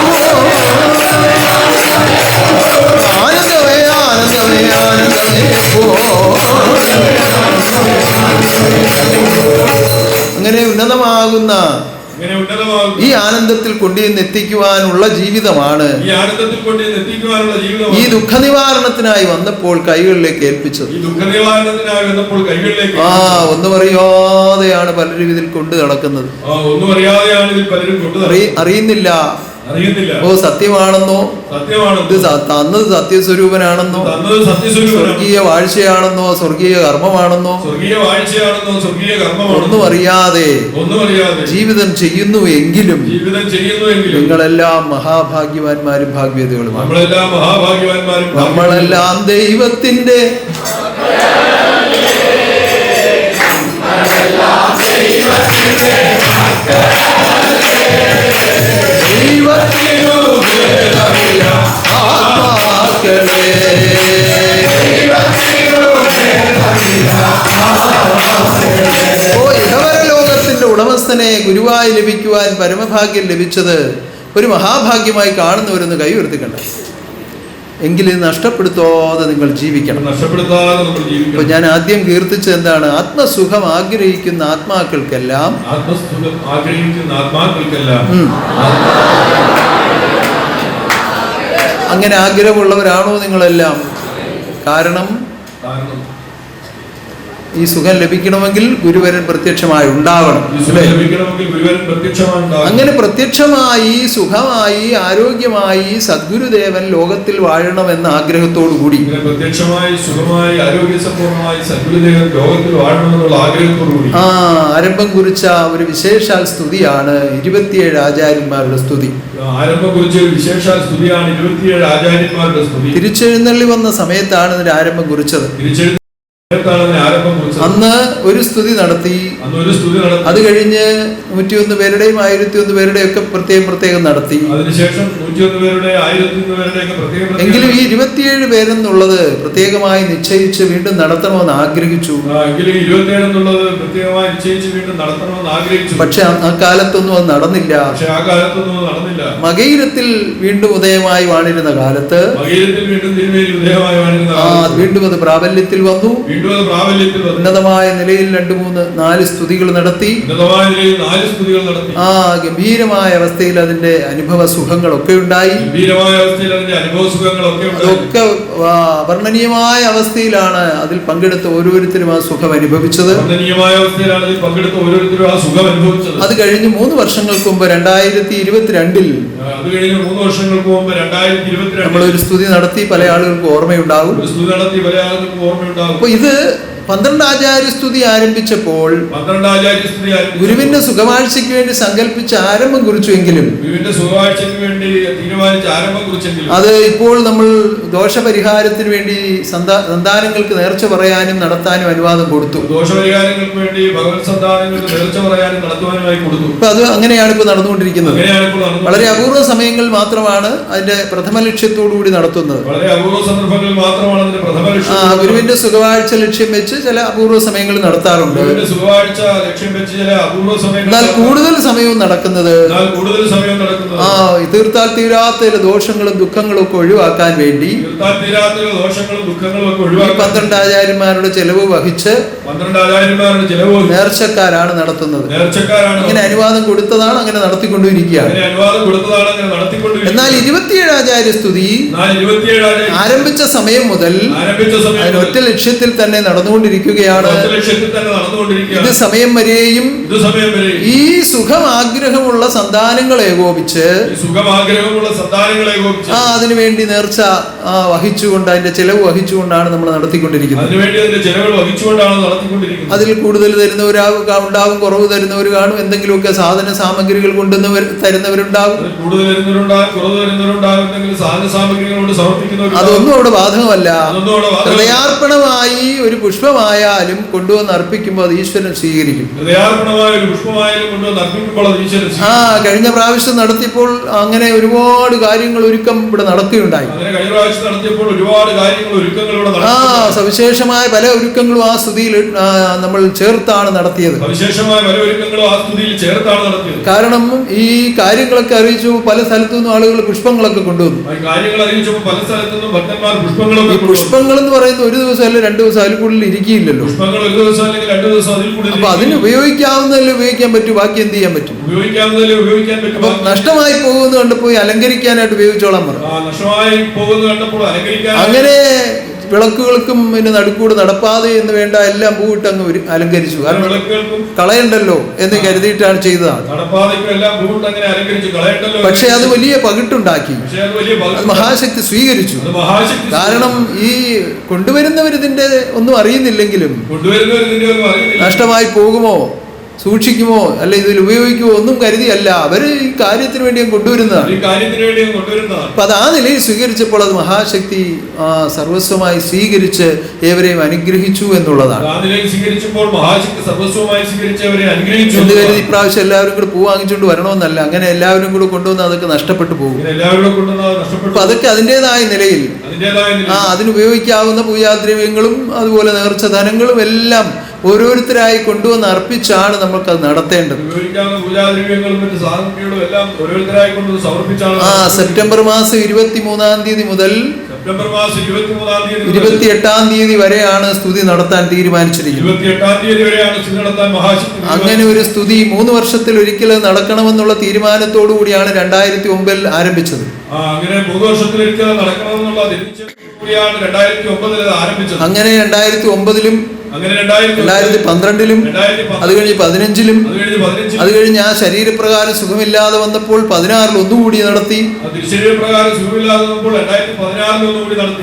ആനന്ദമേ ആനന്ദമേ ആനന്ദമേ എപ്പോഴും. അങ്ങനെ ഉന്നതമാകുന്ന ഇങ്ങനെ ഉന്നതമാകും ഈ ആനന്ദത്തിൽ കൊണ്ടുവന്ന് എത്തിക്കുവാനുള്ള ജീവിതമാണ് ഈ ആനന്ദത്തിൽ കൊണ്ടുവന്ന് എത്തിക്കുവാനുള്ള ഈ ജീവിതമാണ് ദുഃഖ നിവാരണത്തിനായി വന്നപ്പോൾ കൈകളിലേക്ക് ഏൽപ്പിച്ചത്. ഈ ദുഃഖനിവാരണത്തിനായി വന്നപ്പോൾ കൈകളിലേക്ക് ഒന്നും അറിയാതെയാണ് പലരും ഇതിൽ കൊണ്ടു നടക്കുന്നത്. ഒന്നും അറിയാതെയാണ് ഇതിൽ പലരും അറിയുന്നില്ല അറിയുന്നില്ല. ഓ സത്യമാണെന്നോ, ഇത് തന്നത് സത്യസ്വരൂപനാണെന്നോ, സ്വർഗീയ വാഴ്ചയാണെന്നോ, സ്വർഗീയ കർമ്മമാണെന്നോ, ഒന്നും അറിയാതെ ജീവിതം ചെയ്യുന്നു എങ്കിലും നിങ്ങളെല്ലാം മഹാഭാഗ്യവാന്മാരും ഭാഗ്യവതികളുമാണ്. നമ്മളെല്ലാം ദൈവത്തിന്റെ ആത്മാക്കളെ ഓ ഇഹവര ലോകത്തിന്റെ ഉടമസ്ഥനെ ഗുരുവായി ലഭിക്കുവാൻ പരമഭാഗ്യം ലഭിച്ചത് ഒരു മഹാഭാഗ്യമായി കാണുന്നവരൊന്ന് കൈ ഉയർത്തിക്കണ്ട. എങ്കിലും ഇത് നഷ്ടപ്പെടുത്താതെ നിങ്ങൾ ജീവിക്കണം. നഷ്ടപ്പെടുത്താതെ നമ്മൾ ഇപ്പൊ ജീവിക്കണം. ഞാൻ ആദ്യം കീർത്തിച്ചത് എന്താണ്? ആത്മസുഖം ആഗ്രഹിക്കുന്ന ആത്മാക്കൾക്കെല്ലാം ആത്മസുഖം ആഗ്രഹിക്കുന്ന ആത്മാക്കൾക്കെല്ലാം അങ്ങനെ ആഗ്രഹമുള്ളവരാണോ നിങ്ങളെല്ലാം? കാരണം കാരണം ഈ സുഖം ലഭിക്കണമെങ്കിൽ ഗുരുവരൻ പ്രത്യക്ഷമായി ഉണ്ടാവണം. ഈ സുഖം ലഭിക്കണമെങ്കിൽ ഗുരുവരൻ പ്രത്യക്ഷമായി ഉണ്ടാകണം. അങ്ങനെ പ്രത്യക്ഷമായി സുഖമായി ആരോഗ്യമായി സദ്ഗുരുദേവൻ ലോകത്തിൽ വാഴണമെന്ന ആഗ്രഹത്തോടു കൂടി ഇങ്ങനെ പ്രത്യക്ഷമായി സുഖമായി ആരോഗ്യസമ്പൂർണമായി സദ്ഗുരുദേവൻ ലോകത്തിൽ വാഴണമെന്നുള്ള ആഗ്രഹത്തോടുകൂടി ആരംഭം കുറിച്ച ഒരു വിശേഷാൽ സ്തുതിയാണ് 27 ആചാര്യന്മാരുടെ സ്തുതി. ആരംഭം കുറിച്ച ഒരു വിശേഷാൽ സ്തുതിയാണ് 27 ആചാര്യന്മാരുടെ സ്തുതി. തിരിച്ചെഴുന്നള്ളി വന്ന സമയത്താണ് ഇതിന്റെ ആരംഭം കുറിച്ചത്. ആരംഭം കുറിച്ചത്. അന്ന് ഒരു സ്തുതി നടത്തി. അത് കഴിഞ്ഞ് 101 പേരുടെയും 1001 പേരുടെയും ഒക്കെ പ്രത്യേകം നടത്തി. അതിനുശേഷം 101 പേരുടെ 1001 പേരുടെയൊക്കെ പ്രത്യേകം. എങ്കിലും ഈ 27 പേരെന്നുള്ളത് പ്രത്യേകമായി നിശ്ചയിച്ച് വീണ്ടും നടത്തണമെന്ന് ആഗ്രഹിച്ചു. എങ്കിലും 27 എന്നുള്ളത് പ്രത്യേകമായി നിശ്ചയിച്ച് വീണ്ടും നടത്തണമെന്ന് ആഗ്രഹിച്ചു. പക്ഷെ ആ കാലത്തൊന്നും അത് നടന്നില്ല. മകയിരത്തിൽ വീണ്ടും ഉദയമായി വാണിരുന്ന കാലത്ത് വീണ്ടും അത് പ്രാബല്യത്തിൽ വന്നു. ഉന്നതമായ നിലയിൽ 2-3-4 സ്തുതികൾ നടത്തി. ഗംഭീരമായ അവസ്ഥയിൽ അതിന്റെ അനുഭവ സുഖങ്ങളൊക്കെ ഉണ്ടായി. അതൊക്കെ അവർണ്ണനീയമായ അവസ്ഥയിലാണ് അതിൽ പങ്കെടുത്ത ഓരോരുത്തരും ആ സുഖം അനുഭവിച്ചത്. അത് കഴിഞ്ഞ് 3 വർഷങ്ങൾക്ക് മുമ്പ് 2022 നമ്മളൊരു സ്തുതി നടത്തി. പല ആളുകൾക്ക് ഓർമ്മയുണ്ടാകും. അപ്പൊ ഇത് 12 ആചാര്യ സ്തുതി ആരംഭിച്ചപ്പോൾ ഗുരുവിന്റെ സുഖവാഴ്ചയ്ക്ക് വേണ്ടി സങ്കല്പിച്ച് ആരംഭം കുറിച്ചുവെങ്കിലും അത് ഇപ്പോൾ നമ്മൾ ദോഷപരിഹാരത്തിന് വേണ്ടി സന്താനങ്ങൾക്ക് നേർച്ച പറയാനും നടത്താനും അനുവാദം കൊടുത്തു. ഇപ്പൊ അത് അങ്ങനെയാണ് ഇപ്പൊ നടന്നുകൊണ്ടിരിക്കുന്നത്. വളരെ അപൂർവ സമയങ്ങൾ മാത്രമാണ് അതിന്റെ പ്രഥമ ലക്ഷ്യത്തോടു കൂടി നടത്തുന്നത്. ഗുരുവിന്റെ സുഖവാഴ്ച ലക്ഷ്യം വെച്ച് ചില അപൂർവ സമയങ്ങൾ നടത്താറുണ്ട്. എന്നാൽ കൂടുതൽ സമയവും നടക്കുന്നത് തീർത്താൽ തീരാത്ത ദോഷങ്ങളും ദുഃഖങ്ങളും ഒക്കെ ഒഴിവാക്കാൻ വേണ്ടി 12 ആചാര്യന്മാരുടെ ചെലവ് വഹിച്ച് നേർച്ചക്കാരാണ് നടത്തുന്നത്. ഇങ്ങനെ അനുവാദം കൊടുത്തതാണ്, അങ്ങനെ നടത്തിക്കൊണ്ടിരിക്കുകയാണ്. എന്നാൽ 27 ആചാര്യ സ്തുതി ആരംഭിച്ച സമയം മുതൽ അതിനൊറ്റ ലക്ഷ്യത്തിൽ തന്നെ നടന്നുകൊണ്ടിരിക്കുകയാണ്. ഇത് സമയം വരെയും ഈ സുഖം ആഗ്രഹമുള്ള സന്താനങ്ങളെ ഏകോപിച്ച് അതിനുവേണ്ടി നേർച്ച വഹിച്ചുകൊണ്ട് അതിന്റെ ചെലവ് വഹിച്ചുകൊണ്ടാണ് നമ്മൾ നടത്തിക്കൊണ്ടിരിക്കുന്നത്. അതിൽ കൂടുതൽ തരുന്നവരുണ്ടാവും, കുറവ് തരുന്നവർ കാണും, എന്തെങ്കിലുമൊക്കെ സാധന സാമഗ്രികൾ കൊണ്ടുവന്ന് തരുന്നവരുണ്ടാവും. അതൊന്നും അവിടെ ബാധകമല്ല. ഹൃദയാർപ്പണമായി ഒരു പുഷ്പമായാലും കൊണ്ടുവന്ന് അർപ്പിക്കുമ്പോൾ അത് ഈശ്വരൻ സ്വീകരിക്കും. കഴിഞ്ഞ പ്രാവശ്യം നടത്തിയപ്പോൾ അങ്ങനെ ഒരുപാട് കാര്യങ്ങൾ ഒരുക്കം ഇവിടെ നടക്കുകയുണ്ടായി. സവിശേഷമായ പല ഒരുക്കങ്ങളും ആ സ്തുതിയിൽ നമ്മൾ ചേർത്താണ് നടത്തിയത്. കാരണം ഈ കാര്യങ്ങളൊക്കെ അറിയിച്ചു പല സ്ഥലത്തു നിന്നും ആളുകൾ പുഷ്പങ്ങളൊക്കെ കൊണ്ടുവന്നു. ഈ പുഷ്പങ്ങൾ എന്ന് പറയുന്നത് ഒരു ദിവസം അല്ല 2 ദിവസം അതിൽ കൂടുതൽ ഇരിക്കില്ലല്ലോ. അപ്പൊ അതിന് ഉപയോഗിക്കാവുന്നതിൽ ഉപയോഗിക്കാൻ പറ്റും, ബാക്കി എന്ത് ചെയ്യാൻ പറ്റും? അപ്പൊ നഷ്ടമായി പോകുന്നത് കണ്ടപ്പോൾ അലങ്കരിക്കാനായിട്ട് ഉപയോഗിച്ചോളാൻ പറഞ്ഞു. അങ്ങനെ വിളക്കുകൾക്കും പിന്നെ നടുക്കൂട് നടപ്പാതെ എന്ന് വേണ്ട എല്ലാം പൂവിട്ട് അങ്ങ് അലങ്കരിച്ചു. കാരണം കളയണ്ടല്ലോ എന്ന് കരുതിയിട്ടാണ് ചെയ്തതാണ്. പക്ഷെ അത് വലിയ പകിട്ടുണ്ടാക്കി. മഹാശക്തി സ്വീകരിച്ചു. കാരണം ഈ കൊണ്ടുവരുന്നവരിതിന്റെ ഒന്നും അറിയുന്നില്ലെങ്കിലും നഷ്ടമായി പോകുമോ, സൂക്ഷിക്കുമോ, അല്ല ഇതിൽ ഉപയോഗിക്കുമോ ഒന്നും കരുതിയല്ല അവർ ഈ കാര്യത്തിന് വേണ്ടി കൊണ്ടുവരുന്നതാണ്. അപ്പൊ അത് ആ നിലയിൽ സ്വീകരിച്ചപ്പോൾ അത് മഹാശക്തി സർവസ്വമായി സ്വീകരിച്ച് ഏവരെയും അനുഗ്രഹിച്ചു എന്നുള്ളതാണ്. എന്ത് കരുതി ഇപ്രാവശ്യം എല്ലാവരും കൂടെ പൂ വാങ്ങിച്ചുകൊണ്ട് വരണമെന്നല്ല, അങ്ങനെ എല്ലാവരും കൂടെ കൊണ്ടുവന്ന് അതൊക്കെ നഷ്ടപ്പെട്ടു പോകും. അപ്പൊ അതൊക്കെ അതിൻ്റെതായ നിലയിൽ അതിനുപയോഗിക്കാവുന്ന പൂജാദ്രവ്യങ്ങളും അതുപോലെ നേർച്ച ധനങ്ങളും എല്ലാം ഓരോരുത്തരായി കൊണ്ടുവന്ന് അർപ്പിച്ചാണ് നമ്മൾക്കത് നടത്തേണ്ടത്. ഉപയോഗിക്കാവുന്ന പൂജാദ്രവ്യങ്ങളും മറ്റ് സാധനങ്ങളും എല്ലാം ഓരോരുത്തരായി കൊണ്ട് സമർപ്പിച്ചാണ്. സെപ്റ്റംബർ മാസം 23-ാം തീയതി മുതൽ സെപ്റ്റംബർ മാസം 23-ാം തീയതി 28-ാം തീയതി വരെയാണ് സ്തുതി നടത്താൻ തീരുമാനിച്ചിരിക്കുന്നത്. 28-ാം തീയതി വരെയാണ് സ്തുതി നടത്താൻ മഹാശക്തി. അങ്ങനെ ഒരു സ്തുതി 3 വർഷത്തിൽ ഒരിക്കൽ നടക്കണമെന്നുള്ള തീരുമാനത്തോടു കൂടിയാണ് 2009 ആരംഭിച്ചത്. അങ്ങനെ 3 വർഷത്തിലൊരിക്കൽ നടക്കണമെന്നുള്ള കൂടിയാണ് 2009 ആരംഭിച്ചത്. അങ്ങനെ 2009-ലും 2012-ലും അത് കഴിഞ്ഞ് 2015-ലും അത് കഴിഞ്ഞ് ആ ശരീരപ്രകാരം സുഖമില്ലാതെ വന്നപ്പോൾ 2016-ൽ ഒന്നുകൂടി നടത്തി.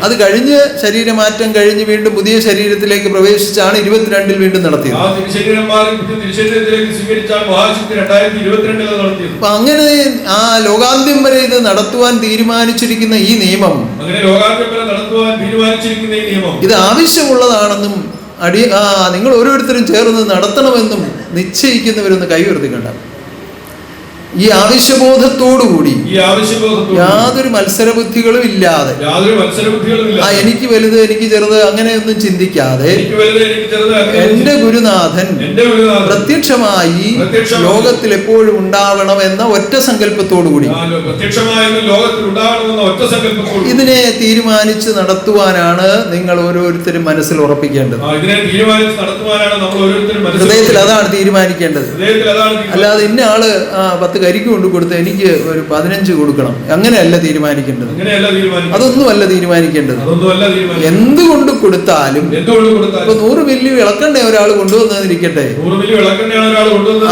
അത് കഴിഞ്ഞ് ശരീരമാറ്റം കഴിഞ്ഞ് വീണ്ടും പുതിയ ശരീരത്തിലേക്ക് പ്രവേശിച്ചാണ് 22-ൽ വീണ്ടും നടത്തിയത്. അപ്പൊ അങ്ങനെ ആ ലോകാന്ത്യം വരെ ഇത് നടത്തുവാൻ തീരുമാനിച്ചിരിക്കുന്ന ഈ നിയമം ഇത് ആവശ്യമുള്ളതാണെന്നും നിങ്ങൾ ഓരോരുത്തരും ചേർന്ന് നടത്തണമെന്നും നിശ്ചയിക്കുന്നവരൊന്ന് കൈ ഉയർത്തി കണ്ട. ഈ ആവശ്യബോധത്തോടുകൂടി യാതൊരു മത്സരബുദ്ധികളും ഇല്ലാതെ എനിക്ക് വലുത് എനിക്ക് ചെറുത് അങ്ങനെയൊന്നും ചിന്തിക്കാതെ എന്റെ ഗുരുനാഥൻ പ്രത്യക്ഷമായി ലോകത്തിൽ എപ്പോഴും ഉണ്ടാവണം എന്ന ഒറ്റ സങ്കല്പത്തോടുകൂടി ഇതിനെ തീരുമാനിച്ച് നടത്തുവാനാണ് നിങ്ങൾ ഓരോരുത്തരും മനസ്സിൽ ഉറപ്പിക്കേണ്ടത്. ഹൃദയത്തിൽ അതാണ് തീരുമാനിക്കേണ്ടത്. അല്ലാതെ ഇന്ന ആള് 10 കരിക്ക് കൊണ്ട് കൊടുത്ത് എനിക്ക് ഒരു 15 കൊടുക്കണം, അങ്ങനെയല്ല തീരുമാനിക്കേണ്ടത്. അതൊന്നുമല്ല തീരുമാനിക്കേണ്ടത്. എന്തുകൊണ്ട് കൊടുത്താലും ഇപ്പൊ 100 മില്ലി വിളക്കണ്ണ ഒരാൾ കൊണ്ടുവന്നിരിക്കട്ടെ,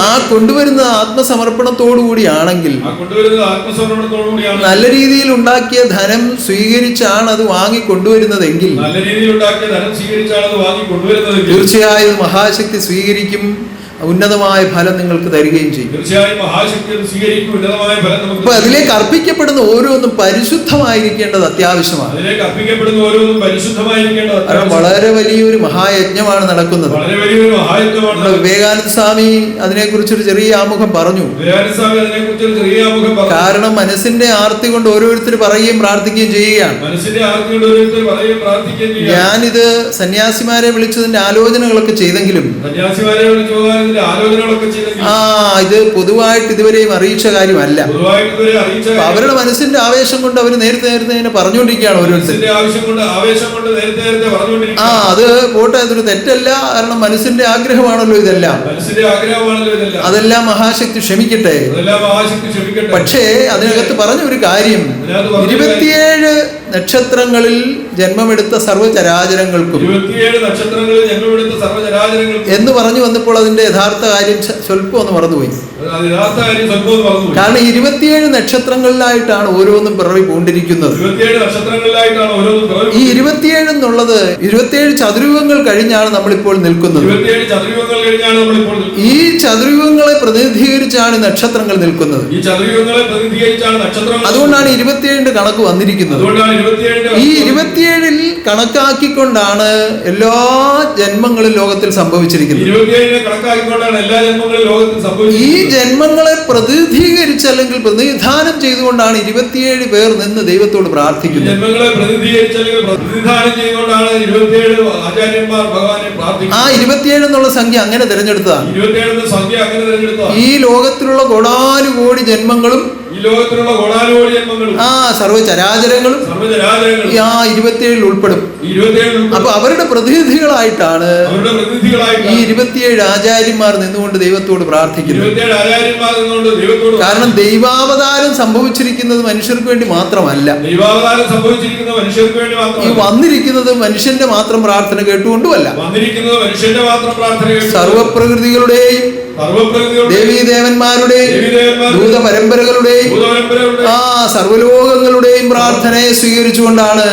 ആ കൊണ്ടുവരുന്ന ആത്മസമർപ്പണത്തോടു കൂടിയാണെങ്കിൽ നല്ല രീതിയിൽ ഉണ്ടാക്കിയ ധനം സ്വീകരിച്ചാണ് അത് വാങ്ങി കൊണ്ടുവരുന്നതെങ്കിൽ തീർച്ചയായും മഹാശക്തി സ്വീകരിക്കും, ഉന്നതമായ ഫലം നിങ്ങൾക്ക് തരികയും ചെയ്യും. അപ്പൊ അതിലേക്ക് അർപ്പിക്കപ്പെടുന്ന ഓരോന്നും പരിശുദ്ധമായിരിക്കേണ്ടത് അത്യാവശ്യമാണ്. കാരണം വളരെ വലിയൊരു മഹായജ്ഞമാണ് നടക്കുന്നത്. വിവേകാനന്ദ സ്വാമി അതിനെക്കുറിച്ചൊരു ചെറിയ ആമുഖം പറഞ്ഞു. കാരണം മനസ്സിന്റെ ആർത്തി കൊണ്ട് ഓരോരുത്തർ പറയുകയും പ്രാർത്ഥിക്കുകയും ചെയ്യുകയാണ്. ഞാനിത് സന്യാസിമാരെ വിളിച്ചതിന്റെ ആലോചനകളൊക്കെ ചെയ്തെങ്കിലും ഇത് പൊതുവായിട്ട് ഇതുവരെയും അറിയിച്ച കാര്യമല്ല. അവരുടെ മനസ്സിന്റെ ആവേശം കൊണ്ട് അവർ നേരത്തെ ഇങ്ങനെ പറഞ്ഞുകൊണ്ടിരിക്കുകയാണ് ഓരോരുത്തരും. അത് പോട്ടെ, അതൊരു തെറ്റല്ല. കാരണം മനസ്സിന്റെ ആഗ്രഹമാണല്ലോ ഇതെല്ലാം. അതെല്ലാം മഹാശക്തി ക്ഷമിക്കട്ടെ. പക്ഷേ അതിനകത്ത് പറഞ്ഞ ഒരു കാര്യം, 27 നക്ഷത്രങ്ങളിൽ ജന്മമെടുത്ത സർവ്വചരാചരങ്ങൾക്കും എന്ന് പറഞ്ഞു വന്നപ്പോൾ അതിന്റെ യഥാർത്ഥ കാര്യം സ്വല്പം ഒന്ന് മറന്നുപോയി. കാരണം 27 നക്ഷത്രങ്ങളിലായിട്ടാണ് ഓരോന്നും പിറവി പൂണ്ടിരിക്കുന്നത്. ഈ 27 എന്നുള്ളത് 27 ചതുർയുഗങ്ങൾ കഴിഞ്ഞാണ് നമ്മളിപ്പോൾ നിൽക്കുന്നത്. ഈ ചതുർയുഗങ്ങളെ പ്രതിനിധീകരിച്ചാണ് നക്ഷത്രങ്ങൾ നിൽക്കുന്നത്. അതുകൊണ്ടാണ് 27-ന്റെ കണക്ക് വന്നിരിക്കുന്നത്. ഈ 27-ൽ കണക്കാക്കിക്കൊണ്ടാണ് എല്ലാ ജന്മങ്ങളും ലോകത്തിൽ സംഭവിച്ചിരിക്കുന്നത്. ഈ ജന്മങ്ങളെ പ്രതിനിധീകരിച്ച് അല്ലെങ്കിൽ പ്രതിനിധാനം ചെയ്തുകൊണ്ടാണ് 27 പേർ നിന്ന് ദൈവത്തോട് പ്രാർത്ഥിക്കുന്നത്. ആ 27 എന്നുള്ള സംഖ്യ അങ്ങനെ തിരഞ്ഞെടുത്തതാണ്. ഈ ലോകത്തിലുള്ള കോടാനുകോടി ജന്മങ്ങളും സർവ്വചരാചരങ്ങളും ആ 27 ഉൾപ്പെടും. അപ്പൊ അവരുടെ പ്രതിനിധികളായിട്ടാണ് ഈ 27 ആചാര്യന്മാർ നിന്നുകൊണ്ട് ദൈവത്തോട് പ്രാർത്ഥിക്കുന്നത്. കാരണം ദൈവാവതാരം സംഭവിച്ചിരിക്കുന്നത് മനുഷ്യർക്ക് വേണ്ടി മാത്രമല്ല, ഈ വന്നിരിക്കുന്നത് മനുഷ്യന്റെ മാത്രം പ്രാർത്ഥന കേട്ടുകൊണ്ടുമല്ല, സർവപ്രകൃതികളുടെയും ദേവീദേവന്മാരുടെയും ദൂതപരമ്പരകളുടെയും സർവ്വലോകങ്ങളുടെയും പ്രാർത്ഥനയെ സ്വീകരിച്ചുകൊണ്ടാണ്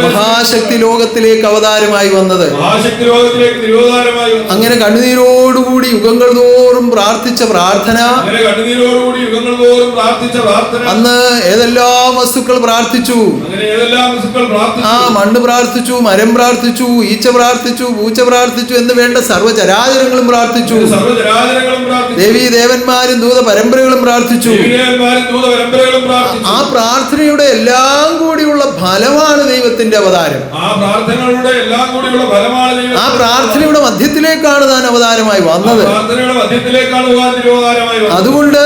മഹാശക്തി ലോകത്തിലേക്ക് അവതാരമായി വന്നത്. അങ്ങനെ കണ്ണുനീരോടുകൂടി യുഗങ്ങൾ തോറും പ്രാർത്ഥിച്ച പ്രാർത്ഥന, അന്ന് ഏതെല്ലാം വസ്തുക്കൾ പ്രാർത്ഥിച്ചു. മണ്ണ് പ്രാർത്ഥിച്ചു, മരം പ്രാർത്ഥിച്ചു, ഈച്ച പ്രാർത്ഥിച്ചു, പൂച്ച പ്രാർത്ഥിച്ചു എന്ന് വേണ്ട സർവ്വചരാചരങ്ങളും പ്രാർത്ഥിച്ചു. പ്രാർത്ഥിച്ചു. സർവ്വജരാചരങ്ങളും പ്രാർത്ഥിച്ചു. ദേവീ ദേവന്മാരും ദൂത പരമ്പരകളും പ്രാർത്ഥിച്ചു. ദേവീദേവന്മാരും ദൂതപരമ്പരകളും പ്രാർത്ഥിച്ചു. ആ പ്രാർത്ഥനയുടെ എല്ലാം കൂടിയുള്ള ഫലമാണ് ദൈവത്തിന്റെ അവതാരം. ആ പ്രാർത്ഥനകളുടെ എല്ലാം കൂടിയുള്ള ഫലമാണ് ദൈവം. ആ പ്രാർത്ഥനയുടെ മധ്യത്തിലേക്കാണ് താൻ അവതാരമായി വന്നത്. പ്രാർത്ഥനയുടെ മധ്യത്തിലേക്കാണ് അവതാരമായി വന്നത്. അതുകൊണ്ട്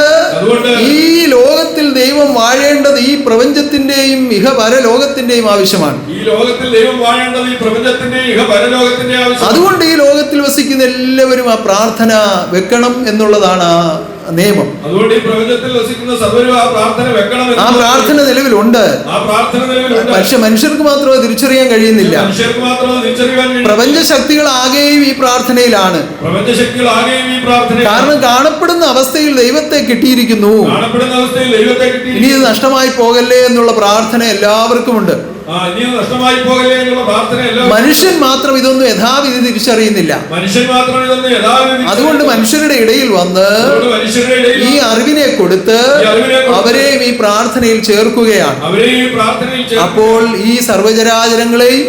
ഈ ലോകത്തിൽ ദൈവം വാഴേണ്ടത് ഈ പ്രപഞ്ചത്തിന്റെയും ഇഹപരലോകത്തിന്റെയും ആവശ്യമാണ്. ഈ ലോകത്തിൽ ദൈവം വാഴേണ്ടത് ഈ പ്രപഞ്ചത്തിന്റെയും ഇഹപരലോകത്തിന്റെ ആവശ്യം. അതുകൊണ്ട് ഈ ലോകത്തിൽ വസിക്കുന്ന എല്ലാവരും ആ പ്രാർത്ഥന വെക്കണം എന്നുള്ളതാണ് ആ നിയമം. അതുകൊണ്ട് ഈ പ്രപഞ്ചത്തിൽ വസിക്കുന്ന സർവ്വരും ആ പ്രാർത്ഥന വെക്കണം. ആ പ്രാർത്ഥന നിലവിലുണ്ട്. ആ പ്രാർത്ഥന നിലവിലുണ്ട്. പക്ഷെ മനുഷ്യർക്ക് മാത്രമേ തിരിച്ചറിയാൻ കഴിയുന്നില്ല. മനുഷ്യർക്ക് മാത്രമേ തിരിച്ചറിയാൻ കഴിയൂ. പ്രപഞ്ചശക്തികൾ ആകെയും ഈ പ്രാർത്ഥനയിലാണ്. പ്രപഞ്ചശക്തികൾ ആകെയും ഈ പ്രാർത്ഥന. കാരണം കാണപ്പെടുന്ന അവസ്ഥയിൽ ദൈവത്തെ കിട്ടിയിരിക്കുന്നു. കാണപ്പെടുന്ന അവസ്ഥയിൽ ദൈവത്തെ കിട്ടി. ഇനി ഇത് നഷ്ടമായി പോകല്ലേ എന്നുള്ള പ്രാർത്ഥന എല്ലാവർക്കും ഉണ്ട്. നഷ്ടമായി പോകല്ലേ എന്നുള്ള പ്രാർത്ഥന. മനുഷ്യൻ മാത്രം ഇതൊന്നും യഥാവിധി തിരിച്ചറിയുന്നില്ല. മനുഷ്യൻ മാത്രം ഇതൊന്നും യഥാവിധി. അതുകൊണ്ട് മനുഷ്യരുടെ ഇടയിൽ വന്ന് ഈ അറിവിനെ കൊടുത്ത് അവരെയും ഈ പ്രാർത്ഥനയിൽ ചേർക്കുകയാണ്. അപ്പോൾ ഈ സർവ്വചരാചരങ്ങളെയും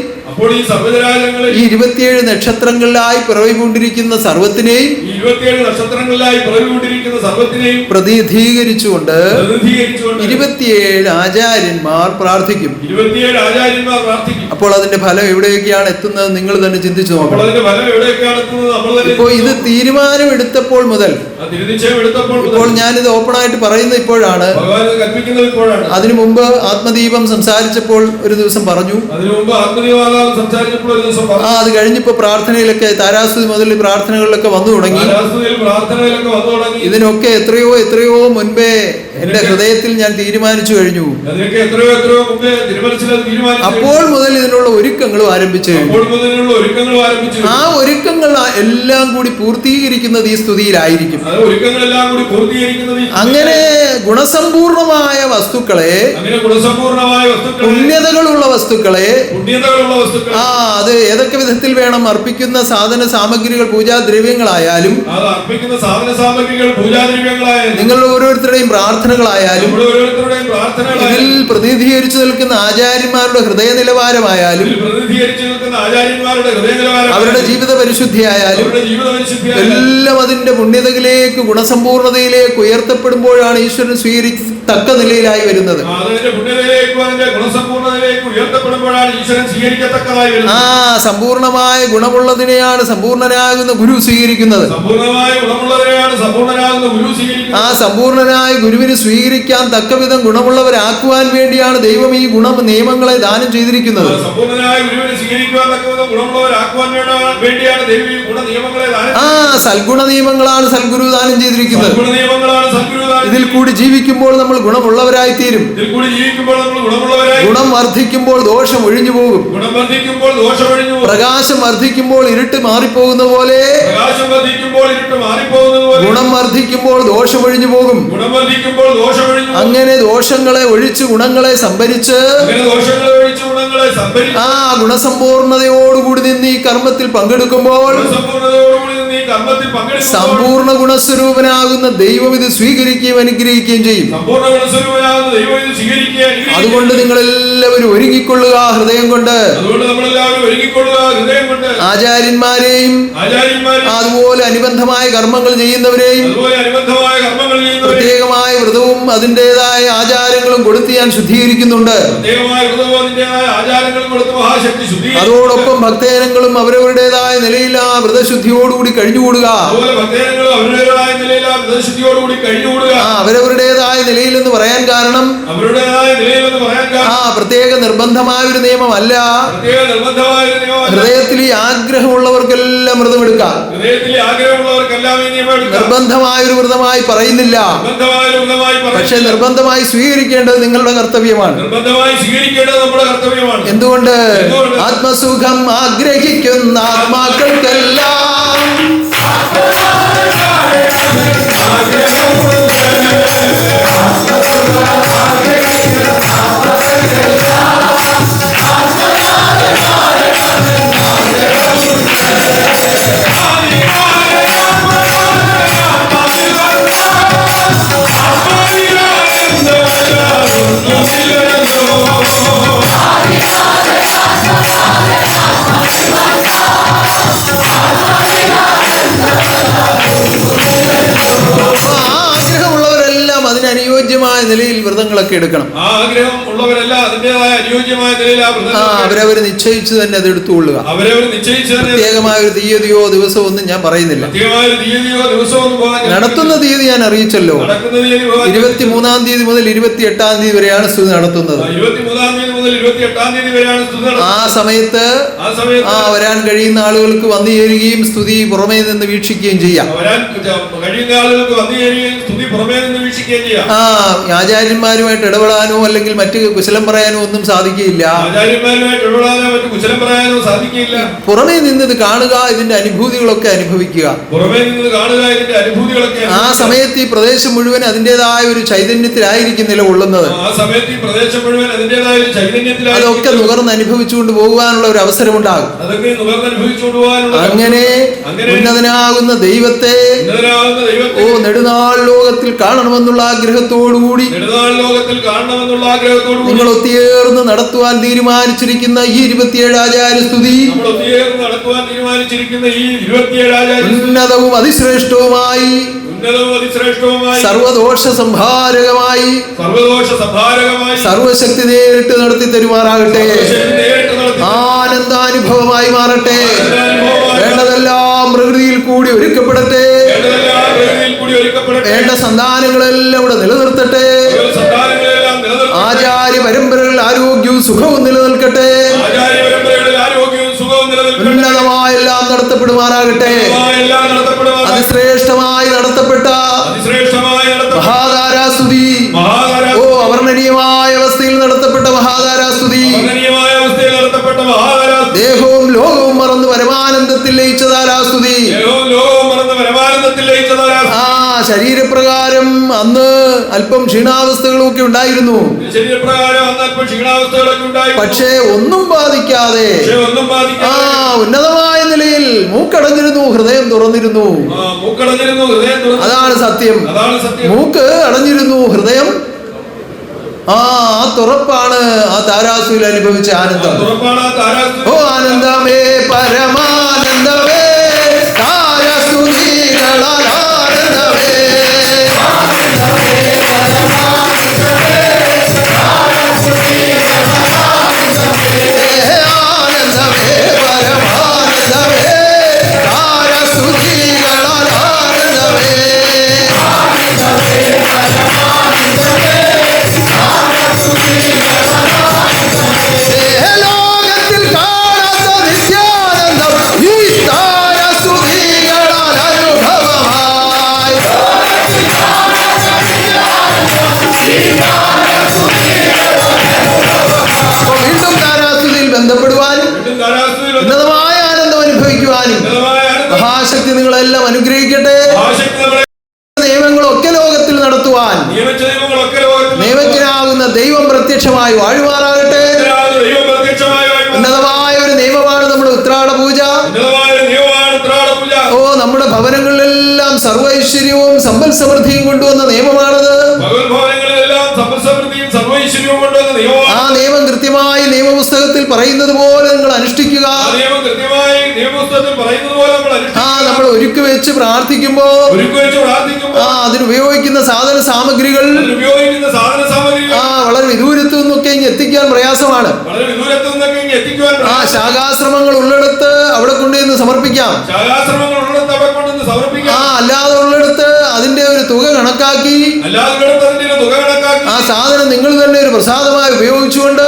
ഈ 27 നക്ഷത്രങ്ങളിലായി പിറവികൊണ്ടിരിക്കുന്ന സർവത്തിനെയും പ്രതിനിധീകരിച്ചുകൊണ്ട് 27 ആചാര്യന്മാർ പ്രാർത്ഥിക്കും. അപ്പോൾ അതിന്റെ ഫലം എവിടെയൊക്കെയാണ് എത്തുന്നത് നിങ്ങൾ തന്നെ ചിന്തിച്ചു നോക്കണം. ഇപ്പോൾ ഇത് തീരുമാനമെടുത്തപ്പോൾ മുതൽ, ഇപ്പോൾ ഞാനിത് ഓപ്പണായിട്ട് പറയുന്നത് ഇപ്പോഴാണ്. അതിനു മുമ്പ് ആത്മദീപം സംസാരിച്ചപ്പോൾ ഒരു ദിവസം പറഞ്ഞു. അത് കഴിഞ്ഞപ്പോ പ്രാർത്ഥനയിലൊക്കെ താരാസ്തുതി മുതൽ പ്രാർത്ഥനകളിലൊക്കെ വന്നു തുടങ്ങി. ഇതിനൊക്കെ എത്രയോ മുൻപേ എന്റെ ഹൃദയത്തിൽ ഞാൻ തീരുമാനിച്ചു കഴിഞ്ഞു. അപ്പോൾ മുതൽ ഇതിനുള്ള ഒരുക്കങ്ങളും ആരംഭിച്ചു. ആ ഒരുക്കങ്ങൾ എല്ലാം കൂടി പൂർത്തീകരിക്കുന്നത് ഈ സ്തുതിയിലായിരിക്കും. അങ്ങനെ ഗുണസമ്പൂർണമായ വസ്തുക്കളെ, പുണ്യതകളുള്ള വസ്തുക്കളെ, അത് ഏതൊക്കെ വിധത്തിൽ വേണം അർപ്പിക്കുന്ന സാധന സാമഗ്രികൾ, പൂജാദ്രവ്യങ്ങളായാലും, നിങ്ങളുടെ ഓരോരുത്തരുടെയും പ്രാർത്ഥനകളായാലും, ഇതിൽ പ്രതിനിധീകരിച്ചു നിൽക്കുന്ന ആചാര്യന്മാരുടെ ഹൃദയ നിലവാരമായാലും, അവരുടെ ജീവിത പരിശുദ്ധിയായാലും എല്ലാം അതിന്റെ പുണ്യതയിലേക്ക്, ഗുണസമ്പൂർണതയിലേക്ക് ഉയർത്തപ്പെടുമ്പോഴാണ് ഈശ്വരൻ സ്വീകരിക്കത്തക്ക നിലയിലായി വരുന്നത്. ആ സമ്പൂർണമായ ഗുണമുള്ളതിനെയാണ് സമ്പൂർണനാകുന്ന ഗുരു സ്വീകരിക്കുന്നത്. ആ സമ്പൂർണനായ ഗുരുവിന് സ്വീകരിക്കാൻ തക്കവിധം ഗുണമുള്ളവരാക്കുവാൻ വേണ്ടിയാണ് ദൈവം ഈ ഗുണ നിയമങ്ങളെ ദാനം ചെയ്തിരിക്കുന്നത്. ആ സൽഗുണ നിയമങ്ങളാണ് സൽഗുരു ദാനം ചെയ്തിരിക്കുന്നത്. ഇതിൽ കൂടി ജീവിക്കുമ്പോൾ നമ്മൾ ഗുണമുള്ളവരായി തീരും. ഗുണം വർദ്ധിക്കുമ്പോൾ ദോഷം ഒഴിഞ്ഞു പോകും. പ്രകാശം വർദ്ധിക്കുമ്പോൾ ഇരുട്ട് മാറിപ്പോകുന്ന പോലെ ഗുണം വർദ്ധിക്കുമ്പോൾ ദോഷം ഒഴിഞ്ഞു പോകും. അങ്ങനെ ദോഷങ്ങളെ ഒഴിച്ച് ഗുണങ്ങളെ സംഭരിച്ച് ആ ഗുണസമ്പൂർണതയോടുകൂടി നിന്ന് ഈ കർമ്മത്തിൽ പങ്കെടുക്കുമ്പോൾ സമ്പൂർണ്ണ ഗുണസ്വരൂപനാകുന്ന ദൈവം ഇത് സ്വീകരിക്കുകയും അനുഗ്രഹിക്കുകയും ചെയ്യും. അതുകൊണ്ട് നിങ്ങൾ എല്ലാവരും ഒരുങ്ങിക്കൊള്ളുക ഹൃദയം കൊണ്ട്. ആചാര്യന്മാരെയും അതുപോലെ അനുബന്ധമായ കർമ്മങ്ങൾ ചെയ്യുന്നവരെയും പ്രത്യേകമായ വ്രതവും അതിൻ്റെതായ ആചാരങ്ങളും കൊടുത്ത് ഞാൻ ശുദ്ധീകരിക്കുന്നുണ്ട്. അതോടൊപ്പം ഭക്തജനങ്ങളും അവരവരുടേതായ നിലയിൽ ആ വ്രതശുദ്ധിയോടുകൂടി കഴിഞ്ഞുകൂടുക. അവരവരുടേതായ നിലയിൽ എന്ന് പറയാൻ കാരണം ആ പ്രത്യേക നിർബന്ധമായ ഒരു നിയമമല്ല. ഹൃദയത്തിൽ ഈ ആഗ്രഹമുള്ളവർക്കെല്ലാം വ്രതമെടുക്കാം. നിർബന്ധമായ ഒരു വ്രതമായി പറയുന്നില്ല. പക്ഷെ നിർബന്ധമായി സ്വീകരിക്കേണ്ടത് നിങ്ങളുടെ കർത്തവ്യമാണ്. എന്തുകൊണ്ട്? ആത്മസുഖം ആഗ്രഹിക്കുന്ന ആത്മാക്കൾക്കെല്ലാം പ്രതിഫലങ്ങളൊക്കെ എടുക്കണം. ആ ആഗ്രഹം ഉള്ളവരെല്ലാം അതിന്റേതായ അനുയോജ്യമായ നിലയിൽ അവരവർ നിശ്ചയിച്ചു തന്നെ അത് എടുത്തുകൊള്ളുക. അവരവർ നിശ്ചയിച്ചു തന്നെ പ്രത്യേകമായ ഒരു തീയതിയോ ദിവസമോ ഒന്നും ഞാൻ പറയുന്നില്ല. നടത്തുന്ന തീയതി ഞാൻ അറിയിച്ചല്ലോ. 23-ാം തീയതി മുതൽ 28-ാം തീയതി വരെയാണ് സ്തുതി നടത്തുന്നത്. ആ സമയത്ത് വരാൻ കഴിയുന്ന ആളുകൾക്ക് വന്നു ചേരുകയും സ്തുതി പുറമേ നിന്ന് വീക്ഷിക്കുകയും ചെയ്യാം. ആചാര്യന്മാരുമായിട്ട് ഇടപെടാനോ അല്ലെങ്കിൽ മറ്റ് കുശലം പറയാനോ ഒന്നും സാധിക്കില്ല. പുറമേ നിന്ന് ഇത് കാണുക, ഇതിന്റെ അനുഭൂതികളൊക്കെ അനുഭവിക്കുക. ആ സമയത്ത് ഈ പ്രദേശം മുഴുവൻ അതിൻ്റെതായ ഒരു ചൈതന്യത്തിലായിരിക്കും നിലകൊള്ളുന്നത്. അതൊക്കെ നുകർന്ന് അനുഭവിച്ചുകൊണ്ട് പോകുവാനുള്ള ഒരു അവസരം ഉണ്ടാകും. അങ്ങനെ ഉന്നതനാകുന്ന ദൈവത്തെ നെടുനാൾ ലോകത്തിൽ കാണണമെന്നുള്ള ആഗ്രഹത്തോടുകൂടി നിങ്ങൾ ഒത്തുചേർന്ന് നടത്തുവാൻ തീരുമാനിച്ചിരിക്കുന്ന ഈ 27 ആചാര്യസ്തുതി ഉന്നതവും അതിശ്രേഷ്ഠവുമായി സർവദോഷ സംഹാരകമായി സർവശക്തി നേരിട്ട് നടത്തി തരുമാറാകട്ടെ. ആനന്ദാനുഭവമായി മാറട്ടെ. വേണ്ടതെല്ലാം പ്രകൃതിയിൽ കൂടി ഒരുക്കപ്പെടട്ടെ. വേണ്ട സന്താനങ്ങളെല്ലാം ഇവിടെ നിലനിർത്തട്ടെ. ആചാര്യ പരമ്പരകൾ ആരോഗ്യവും സുഖവും നിലനിൽക്കട്ടെ. ഉന്നതമായ എല്ലാം നടത്തപ്പെടുമാറാകട്ടെ. അതിശ്രേഷ്ഠമായി നടത്തപ്പെട്ട മഹാധാരാസ്തുതി, അവർണ്ണനീയമായ അവസ്ഥയിൽ നടത്തപ്പെട്ട മഹാധാരാസ്തുതി, ദേഹവും ലോകവും മറന്ന് പരമാനന്ദത്തിൽ ലയിച്ച ധാരാസ്തുതി. ആ ശരീരപ്രകാരം അന്ന് അല്പം ക്ഷീണാവസ്ഥകളും ഒക്കെ ഉണ്ടായിരുന്നു. പക്ഷേ ഒന്നും ബാധിക്കാതെ ഉന്നതമായ നിലയിൽ മൂക്കടഞ്ഞിരുന്നു, ഹൃദയം തുറന്നിരുന്നു. അതാണ് സത്യം. മൂക്ക് അടഞ്ഞിരുന്നു, ഹൃദയം തുറപ്പാണ് ആ താരാസുവിൽ അനുഭവിച്ച ആനന്ദം. ഓ ആനന്ദമേ പരമാനന്ദമേ താരസ്തുതികളാൽ ആനന്ദമേ. ആനന്ദമേ പരമാനന്ദമേ താരസ്തുതികളാൽ ആനന്ദമേ. ലോകത്തിൽ കാണാത്ത നിത്യാനന്ദം ഈ താരസ്തുതികളാൽ അനുഭവമായി. വീണ്ടും താരാസ്തുതിയിൽ ബന്ധപ്പെടുവാനും ഉന്നതമായ ആനന്ദം അനുഭവിക്കുവാനും മഹാശക്തി നിങ്ങളെല്ലാം അനുഗ്രഹിക്കട്ടെ. നിയമങ്ങളൊക്കെ ലോകത്തിൽ നടത്തുവാൻ നിയമജ്ഞനാകുന്ന ദൈവം പ്രത്യക്ഷമായി വാഴുമാറാകട്ടെ. ഉന്നതമായ ഒരു നിയമമാണ് നമ്മുടെ ഉത്രാട പൂജ. നമ്മുടെ ഭവനങ്ങളിലെല്ലാം സർവ്വ ഐശ്വര്യവും സമ്പൽ സമൃദ്ധിയും കൊണ്ടുവന്ന നിയമമാണത്. ആ നിയമം കൃത്യമായി നിയമപുസ്തകത്തിൽ പറയുന്നത് പോലെ നിങ്ങൾ അനുഷ്ഠിക്കുക. നമ്മൾ ഒരുക്കി വെച്ച് പ്രാർത്ഥിക്കുമ്പോ അതിനുപയോഗിക്കുന്ന സാധന സാമഗ്രികൾ വളരെ വിദൂരത്തു നിന്നൊക്കെ ഇങ്ങ് എത്തിക്കാൻ പ്രയാസമാണ്. ശാഖാശ്രമങ്ങൾ ഉള്ളിടത്ത് അവിടെ കൊണ്ടുവന്ന് സമർപ്പിക്കാം. അല്ലാതെ ഉള്ളിടത്ത് അതിന്റെ ഒരു തുക കണക്കാക്കി ആ സാധനം നിങ്ങൾ തന്നെ ഒരു പ്രസാദമായി ഉപയോഗിച്ചുകൊണ്ട്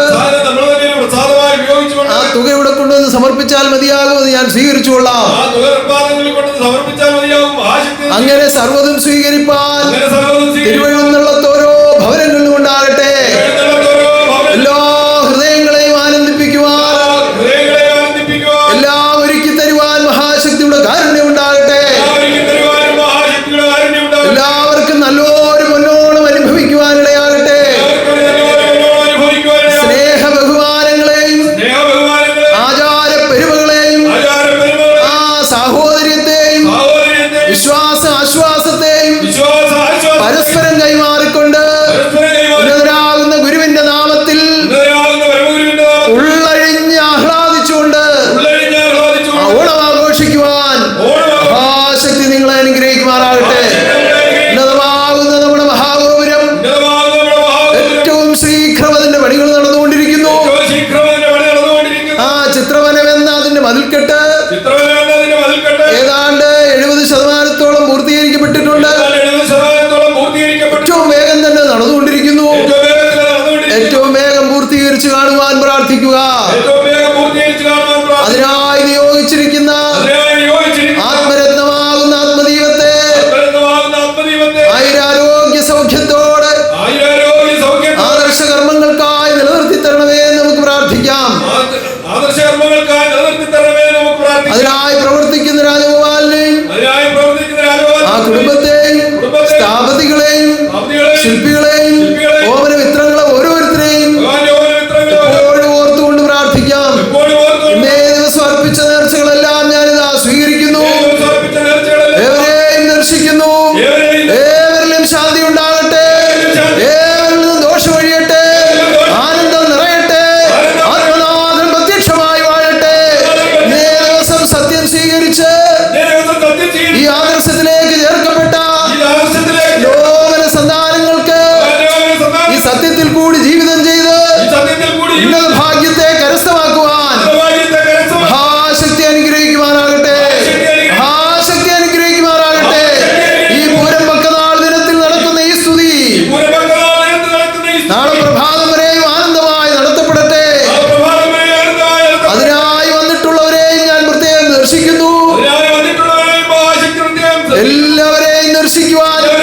ആ തുക ഇവിടെ കൊണ്ടുവന്ന് സമർപ്പിച്ചാൽ മതിയാകും. അത് ഞാൻ സ്വീകരിച്ചുകൊള്ളാം. അങ്ങനെ സർവ്വതും സ്വീകരിപ്പാൻ തിരുവഴുന്നുള്ളത് ഓരോ ഭവനങ്ങളിലും ഉണ്ടാകട്ടെ. എല്ലാ ഹൃദയങ്ങളെയും ആനന്ദിപ്പിക്കുവാൻ, എല്ലാം ഒരുക്കി തരുവാൻ മഹാശക്തിയുടെ കാരുണ്യം ഉണ്ടാകട്ടെ. എല്ലാവർക്കും നല്ലൊരു പൊന്നോണം അനുഭവിക്കുവാനിടയാകട്ടെ. സ്നേഹ ബഹുമാനങ്ങളെയും ആചാര പെരുമകളെയും സാഹോദര്യത്തെയും വിശ്വാസ ആശ്വാസത്തെയും പരസ്പരം കൈമാറിക്കൊണ്ട് ഉന്നതനാകുന്ന ഗുരുവിന്റെ നാമത്തിൽ ഉള്ളഴിഞ്ഞ് ആഹ്ലാദിച്ചുകൊണ്ട് ഓണം ആഘോഷിക്കുവാൻ മഹാശക്തി നിങ്ങളെ അനുഗ്രഹിക്കുമാറാകട്ടെ. ഉന്നതമാകുന്ന നമ്മുടെ മഹാഗോപുരം ഏറ്റവും പ്രാർത്ഥിക്കുക. അതിനായി നിയോഗിച്ചിരിക്കുന്ന ആത്മരത്നമാകുന്ന ആത്മദൈവത്തെ ആയുരാരോഗ്യ സൗഖ്യത്തോടെ ആദർശ കർമ്മങ്ങൾക്കായി നിലനിർത്തി തരണമേ എന്ന് നമുക്ക് പ്രാർത്ഥിക്കാം. അതിനായി പ്രവർത്തിക്കുന്ന രാജഗോപാലിനെയും ആ കുടുംബത്തെയും സ്ഥാപതികളെയും ശില്പികളെയും ഓമന മിത്രങ്ങളെ ഓരോരുത്തരെയും എപ്പോഴും ഓർത്തുകൊണ്ട് പ്രാർത്ഥിക്കാം. ഇന്നേ ദിവസം അർപ്പിച്ച നേർച്ചകളെല്ലാം ഞാനിതാ സ്വീകരിക്കുന്നു, ഏവരെയും ദർശിക്കുന്നു. ഏവരിലും ശാന്തി ഉണ്ടാകട്ടെ, ഏവരിൽ നിന്നും ദോഷം ഒഴിയട്ടെ, ആനന്ദം നിറയട്ടെ, ആത്മനാഥൻ പ്രത്യക്ഷമായി വാഴട്ടെ. ഇന്നേ ദിവസം സത്യം സ്വീകരിച്ച് ഈ ആദർശത്തിലേക്ക് ചേർക്കപ്പെട്ട ലോകന സന്താനങ്ങൾക്ക് ഈ സത്യത്തിൽ കൂടി ജീവിതം ചെയ്ത് ഉന്നത ഭാഗ്യത്തെ കരസ്ഥമാക്കുവാൻ മഹാശക്തി അനുഗ്രഹിക്കുവാനാകട്ടെ, മഹാശക്തി അനുഗ്രഹിക്കുവാനാകട്ടെ. ഈ പൂരം പക്കനാൾ ദിനത്തിൽ നടക്കുന്ന ഈ സ്തുതി നാളെ പ്രഭാതം വരെയും ആനന്ദമായി നടത്തപ്പെടട്ടെ. അതിനായി വന്നിട്ടുള്ളവരെയും ഞാൻ പ്രത്യേകം ദർശിക്കുന്നു. എല്ലാവരെയും ദർശിക്കുവാനും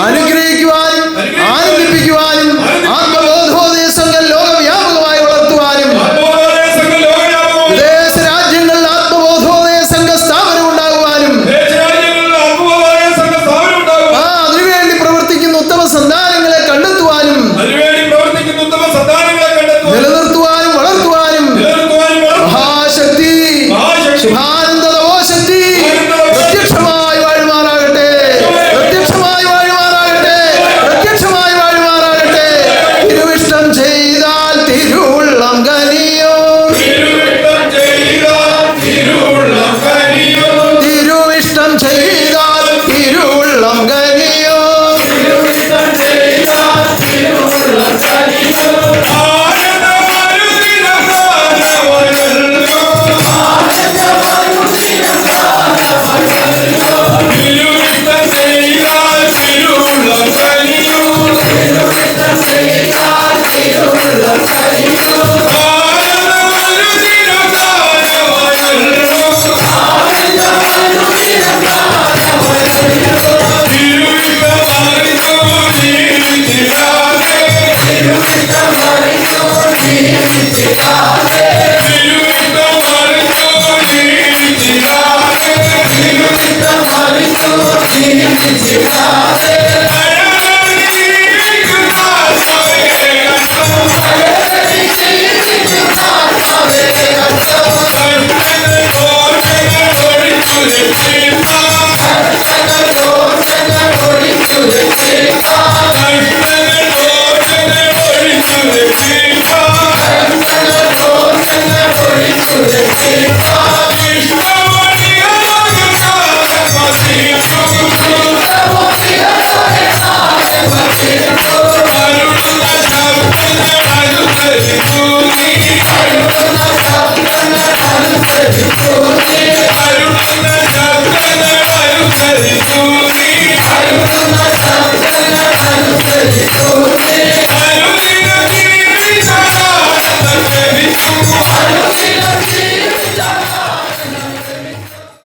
അനുഗ്രഹിക്കുവാനും ആനന്ദിപ്പിക്കുവാനും ആത്മബോധോദയ സംഘം ലോകവ്യാപകമായി വളർത്തുവാനും വിദേശ രാജ്യങ്ങളിൽ ആത്മബോധോദയ സംഘ സ്ഥാപനം ഉണ്ടാകുവാനും അതിനുവേണ്ടി പ്രവർത്തിക്കുന്ന ഉത്തമ സന്താനങ്ങളെ കണ്ടെത്തുവാനും നിലനിർത്തുവാനും വളർത്തുവാനും മഹാശക്തി ശുഭാനന്ദ ശക്തി പ്രത്യക്ഷമായി വാഴുമാറാകട്ടെ, പ്രത്യക്ഷമായി വാഴുമാറാകട്ടെ, പ്രത്യക്ഷമായി വാഴുമാറാകട്ടെ. തിരുവിഷ്ടം ചെയ്താൽ തിരുവുള്ളം കനിയോ, തിരുവിഷ്ടം ചെയ്താൽ തിരുവുള്ളം കനിയോ, Hallelujah.